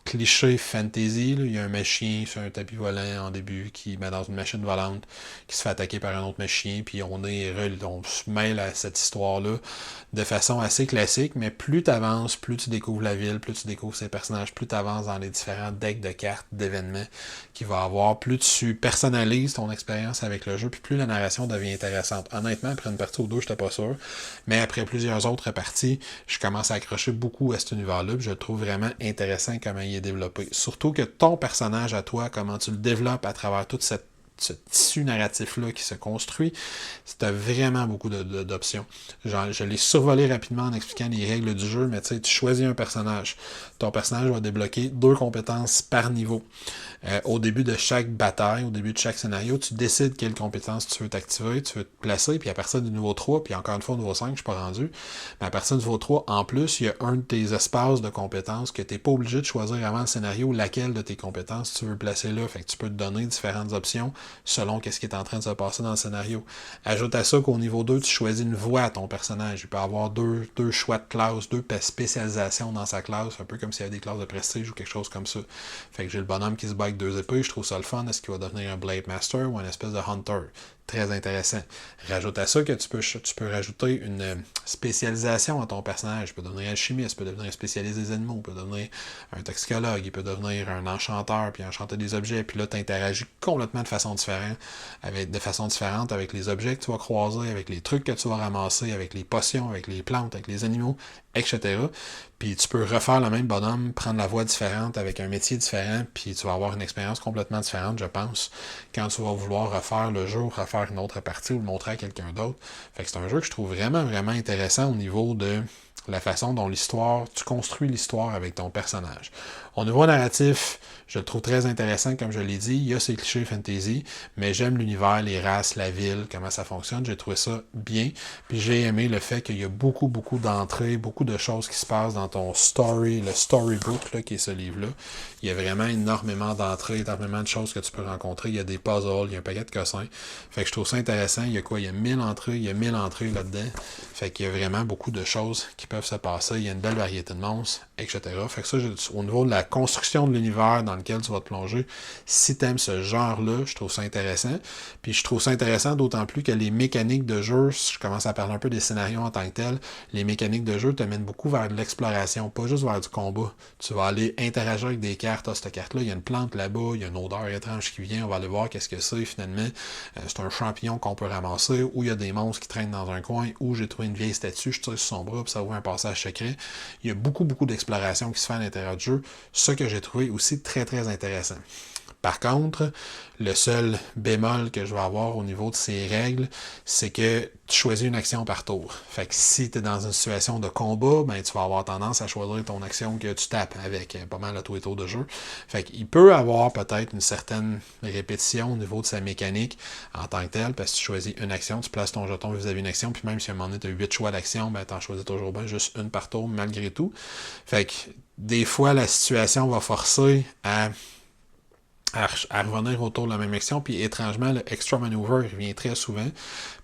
cliché fantasy. Là. Il y a un machin sur un tapis volant en début qui met dans une machine volante qui se fait attaquer par un autre machin, puis on se mêle à cette histoire-là de façon assez classique, mais plus tu avances, plus tu découvres la ville, plus tu découvres ses personnages, plus tu avances dans les différents decks de cartes, d'événements qu'il va avoir, plus tu personnalises ton expérience avec le jeu, puis plus la narration devient intéressante. Honnêtement, après une partie ou deux, j'étais pas sûr, mais après plusieurs autres parties, je commence à accrocher beaucoup à cet univers-là, puis je le trouve vraiment intéressant comment il est développé. Surtout que ton personnage à toi, comment tu le développes à travers toute ce tissu narratif-là qui se construit, tu as vraiment beaucoup d'options. Je l'ai survolé rapidement en expliquant les règles du jeu, mais tu sais, tu choisis un personnage. Ton personnage va débloquer 2 compétences par niveau. Au début de chaque bataille, au début de chaque scénario, tu décides quelle compétence tu veux t'activer, tu veux te placer, puis à partir du niveau 3, puis encore une fois au niveau 5, je suis pas rendu, mais à partir du niveau 3, en plus, il y a un de tes espaces de compétences que tu n'es pas obligé de choisir avant le scénario laquelle de tes compétences tu veux placer là. Fait que tu peux te donner différentes options selon ce qui est en train de se passer dans le scénario. Ajoute à ça qu'au niveau 2, tu choisis une voie à ton personnage. Il peut avoir deux choix de classe, 2 spécialisations dans sa classe, un peu comme s'il y avait des classes de prestige ou quelque chose comme ça. Fait que j'ai le bonhomme qui se bat avec 2 épées, je trouve ça le fun. Est-ce qu'il va devenir un Blade Master ou une espèce de Hunter? Très intéressant. Rajoute à ça que tu peux rajouter une spécialisation à ton personnage. Il peut devenir alchimiste, il peut devenir un spécialiste des animaux, il peut devenir un toxicologue, il peut devenir un enchanteur, puis enchanter des objets, puis là, tu interagis complètement de façon différente avec les objets que tu vas croiser, avec les trucs que tu vas ramasser, avec les potions, avec les plantes, avec les animaux, etc. Puis tu peux refaire le même bonhomme, prendre la voie différente avec un métier différent, puis tu vas avoir une expérience complètement différente, je pense, quand tu vas vouloir refaire le jeu, refaire une autre partie ou le montrer à quelqu'un d'autre. Fait que c'est un jeu que je trouve vraiment, vraiment intéressant au niveau de la façon dont tu construis l'histoire avec ton personnage. Au niveau narratif, je le trouve très intéressant, comme je l'ai dit. Il y a ces clichés fantasy, mais j'aime l'univers, les races, la ville, comment ça fonctionne. J'ai trouvé ça bien. Puis j'ai aimé le fait qu'il y a beaucoup, beaucoup d'entrées, beaucoup de choses qui se passent dans ton story, le storybook, là, qui est ce livre-là. Il y a vraiment énormément d'entrées, énormément de choses que tu peux rencontrer. Il y a des puzzles, il y a un paquet de cossins. Fait que je trouve ça intéressant. Il y a quoi? Il y a 1000 entrées, il y a 1000 entrées là-dedans. Fait qu'il y a vraiment beaucoup de choses qui peuvent se passer. Il y a une belle variété de monstres, etc. Fait que ça, au niveau de la construction de l'univers dans lequel tu vas te plonger, si tu aimes ce genre-là, je trouve ça intéressant. Puis je trouve ça intéressant d'autant plus que les mécaniques de jeu, si je commence à parler un peu des scénarios en tant que tel, les mécaniques de jeu te mènent beaucoup vers de l'exploration, pas juste vers du combat. Tu vas aller interagir avec des cartes. Ah, cette carte-là, il y a une plante là-bas, il y a une odeur étrange qui vient, on va aller voir qu'est-ce que c'est finalement. C'est un champignon qu'on peut ramasser, ou il y a des monstres qui traînent dans un coin, ou j'ai trouvé une vieille statue, je tire sur son bras, puis ça ouvre un passage secret. Il y a beaucoup, beaucoup d'exploration qui se fait à l'intérieur du jeu, ce que j'ai trouvé aussi très, très intéressant. Par contre, le seul bémol que je vais avoir au niveau de ces règles, c'est que tu choisis une action par tour. Fait que si tu es dans une situation de combat, ben tu vas avoir tendance à choisir ton action que tu tapes avec pas mal à tous les tours de jeu. Fait qu'il peut avoir peut-être une certaine répétition au niveau de sa mécanique en tant que telle, parce que tu choisis une action, tu places ton jeton vis-à-vis d'une action, puis même si à un moment donné tu as 8 choix d'action, ben tu en choisis toujours bien juste une par tour malgré tout. Fait que des fois la situation va forcer à revenir autour de la même action, puis étrangement, le extra maneuver revient très souvent,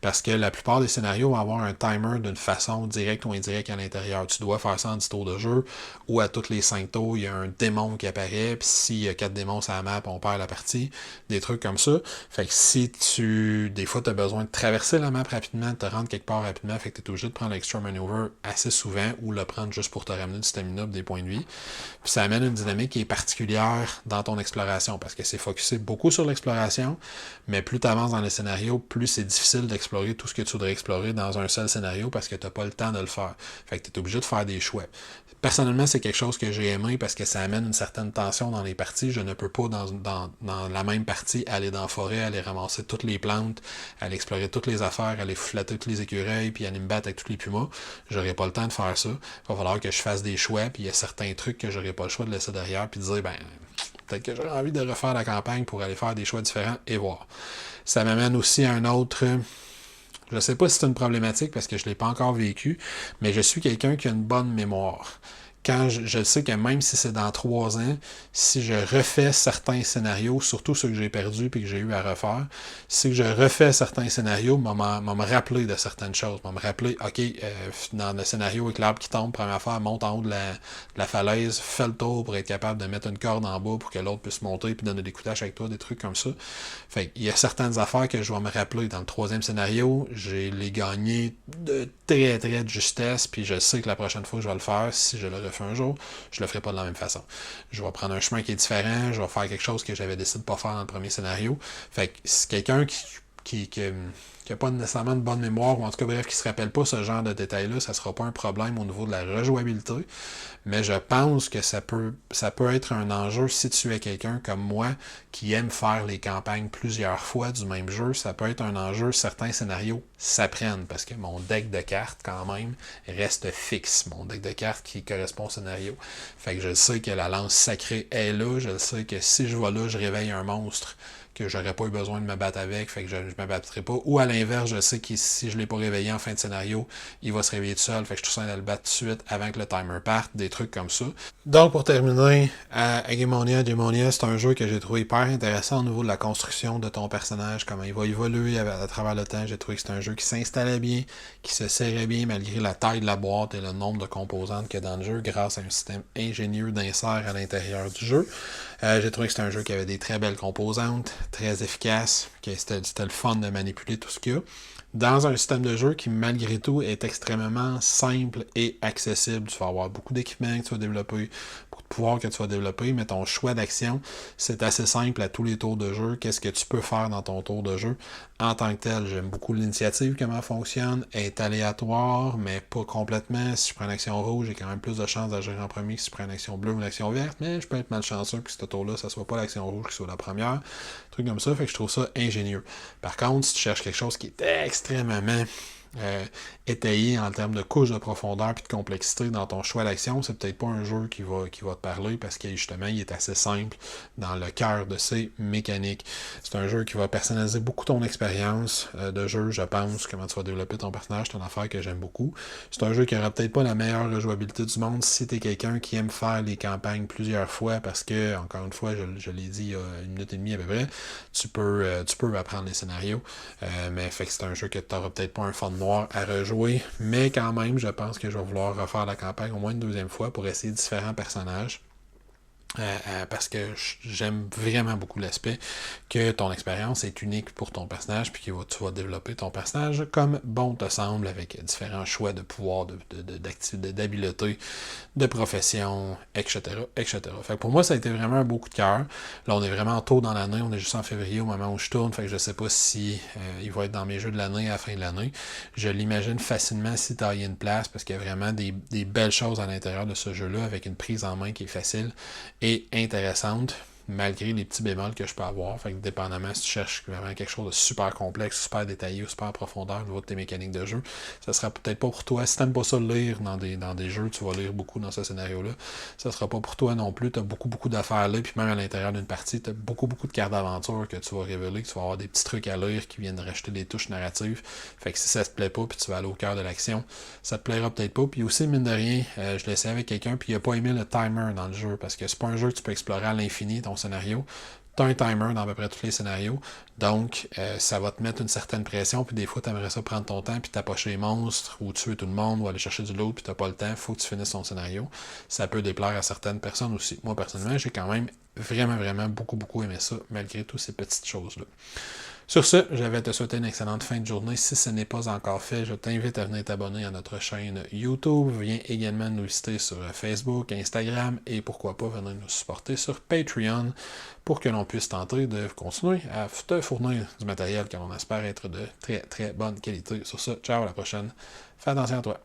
parce que la plupart des scénarios vont avoir un timer d'une façon directe ou indirecte à l'intérieur. Tu dois faire ça en 10 tours de jeu, ou à toutes les 5 tours, il y a un démon qui apparaît, puis s'il y a 4 démons sur la map, on perd la partie, des trucs comme ça. Fait que si des fois, tu as besoin de traverser la map rapidement, de te rendre quelque part rapidement, fait que tu es obligé de prendre l'extra maneuver assez souvent, ou le prendre juste pour te ramener du stamina, des points de vie. Puis ça amène une dynamique qui est particulière dans ton exploration, parce que que c'est focusé beaucoup sur l'exploration, mais plus tu avances dans le scénario, plus c'est difficile d'explorer tout ce que tu voudrais explorer dans un seul scénario parce que tu n'as pas le temps de le faire. Fait que tu es obligé de faire des choix. Personnellement, c'est quelque chose que j'ai aimé parce que ça amène une certaine tension dans les parties. Je ne peux pas, dans la même partie, aller dans la forêt, aller ramasser toutes les plantes, aller explorer toutes les affaires, aller flatter tous les écureuils, puis aller me battre avec tous les pumas. J'aurais pas le temps de faire ça. Il va falloir que je fasse des choix, puis il y a certains trucs que j'aurais pas le choix de laisser derrière, puis de dire, peut-être que j'aurais envie de refaire la campagne pour aller faire des choix différents et voir. Ça m'amène aussi à un autre... Je ne sais pas si c'est une problématique parce que je ne l'ai pas encore vécu, mais je suis quelqu'un qui a une bonne mémoire. Quand je sais que même si c'est dans 3 ans, si je refais certains scénarios, surtout ceux que j'ai perdus et que j'ai eu à refaire, si je refais certains scénarios, me rappeler de certaines choses. Me rappeler, OK, dans le scénario avec l'arbre qui tombe, première fois, monte en haut de la falaise, fais le tour pour être capable de mettre une corde en bas pour que l'autre puisse monter et donner des coups de tâche avec toi, des trucs comme ça. Fait il y a certaines affaires que je vais me rappeler. Dans le 3e scénario, j'ai les gagné de très très de justesse, puis je sais que la prochaine fois que je vais le faire, si je le refais un jour, je le ferai pas de la même façon. Je vais prendre un chemin qui est différent, je vais faire quelque chose que j'avais décidé de pas faire dans le premier scénario. Fait que c'est quelqu'un qui n'a pas nécessairement de bonne mémoire, ou en tout cas bref, qui se rappelle pas ce genre de détails-là, ça sera pas un problème au niveau de la rejouabilité. Mais je pense que ça peut être un enjeu si tu es quelqu'un comme moi qui aime faire les campagnes plusieurs fois du même jeu. Ça peut être un enjeu, certains scénarios s'apprennent parce que mon deck de cartes, quand même, reste fixe. Mon deck de cartes qui correspond au scénario. Fait que je sais que la lance sacrée est là. Je sais que si je vais là, je réveille un monstre que j'aurais pas eu besoin de me battre avec, fait que je me battrai pas. Ou à l'inverse, je sais que si je l'ai pas réveillé en fin de scénario, il va se réveiller tout seul, fait que je suis tout seul à le battre tout de suite avant que le timer parte, des trucs comme ça. Donc pour terminer, Hegemonia, c'est un jeu que j'ai trouvé hyper intéressant au niveau de la construction de ton personnage, comment il va évoluer à travers le temps. J'ai trouvé que c'est un jeu qui s'installait bien, qui se serrait bien malgré la taille de la boîte et le nombre de composantes qu'il y a dans le jeu grâce à un système ingénieux d'insert à l'intérieur du jeu. J'ai trouvé que c'était un jeu qui avait des très belles composantes, très efficace, que c'était le fun de manipuler tout ce qu'il y a. Dans un système de jeu qui, malgré tout, est extrêmement simple et accessible. Tu vas avoir beaucoup d'équipements que tu vas développer, beaucoup de pouvoirs que tu vas développer, mais ton choix d'action, c'est assez simple à tous les tours de jeu. Qu'est-ce que tu peux faire dans ton tour de jeu? En tant que tel, j'aime beaucoup l'initiative, comment elle fonctionne. Elle est aléatoire, mais pas complètement. Si je prends une action rouge, j'ai quand même plus de chances d'agir en premier que si je prends une action bleue ou une action verte, mais je peux être malchanceux que ce tour-là, ça soit pas l'action rouge qui soit la première. Truc comme ça, fait que je trouve ça ingénieux. Par contre, si tu cherches quelque chose qui est extrêmement étayé en termes de couche de profondeur et de complexité dans ton choix d'action, c'est peut-être pas un jeu qui va te parler parce que justement il est assez simple dans le cœur de ses mécaniques. C'est un jeu qui va personnaliser beaucoup ton expérience de jeu, je pense, comment tu vas développer ton personnage, c'est une affaire que j'aime beaucoup. C'est un jeu qui aura peut-être pas la meilleure rejouabilité du monde si t'es quelqu'un qui aime faire les campagnes plusieurs fois parce que, encore une fois, je l'ai dit il y a 1 minute et demie à peu près, tu peux apprendre les scénarios, mais fait que c'est un jeu que t'auras peut-être pas un fun noir à rejouer, mais quand même, je pense que je vais vouloir refaire la campagne au moins une 2e fois pour essayer différents personnages. Parce que j'aime vraiment beaucoup l'aspect que ton expérience est unique pour ton personnage puis que tu vas développer ton personnage comme bon te semble avec différents choix de pouvoir, d'activité, d'habileté, de profession, etc. etc. Fait que pour moi, ça a été vraiment un beau coup de cœur. Là, on est vraiment tôt dans l'année, on est juste en février au moment où je tourne, fait que je sais pas si il va être dans mes jeux de l'année à la fin de l'année. Je l'imagine facilement si tailler une place parce qu'il y a vraiment des belles choses à l'intérieur de ce jeu-là avec une prise en main qui est facile et intéressante, malgré les petits bémols que je peux avoir. Fait que dépendamment si tu cherches vraiment quelque chose de super complexe, super détaillé ou super profondeur au niveau de tes mécaniques de jeu, ça sera peut-être pas pour toi. Si t'aimes pas ça lire dans des jeux, tu vas lire beaucoup dans ce scénario-là, ça sera pas pour toi non plus. T'as beaucoup d'affaires là, puis même à l'intérieur d'une partie, t'as beaucoup de cartes d'aventure que tu vas révéler, que tu vas avoir des petits trucs à lire qui viennent rajouter des touches narratives. Fait que si ça te plaît pas, puis tu vas aller au cœur de l'action, ça te plaira peut-être pas. Puis aussi, mine de rien, je l'ai essayé avec quelqu'un, puis il a pas aimé le timer dans le jeu, parce que c'est pas un jeu que tu peux explorer à l'infini, ton scénario. Tu as un timer dans à peu près tous les scénarios. Donc, ça va te mettre une certaine pression, puis des fois, tu aimerais ça prendre ton temps, puis t'approcher les monstres, ou tuer tout le monde, ou aller chercher du loot, puis t'as pas le temps, il faut que tu finisses ton scénario. Ça peut déplaire à certaines personnes aussi. Moi, personnellement, j'ai quand même vraiment beaucoup aimé ça, malgré toutes ces petites choses-là. Sur ce, je vais te souhaiter une excellente fin de journée. Si ce n'est pas encore fait, je t'invite à venir t'abonner à notre chaîne YouTube. Viens également nous visiter sur Facebook, Instagram et pourquoi pas venir nous supporter sur Patreon pour que l'on puisse tenter de continuer à te fournir du matériel que l'on espère être de très bonne qualité. Sur ce, ciao, à la prochaine. Fais attention à toi.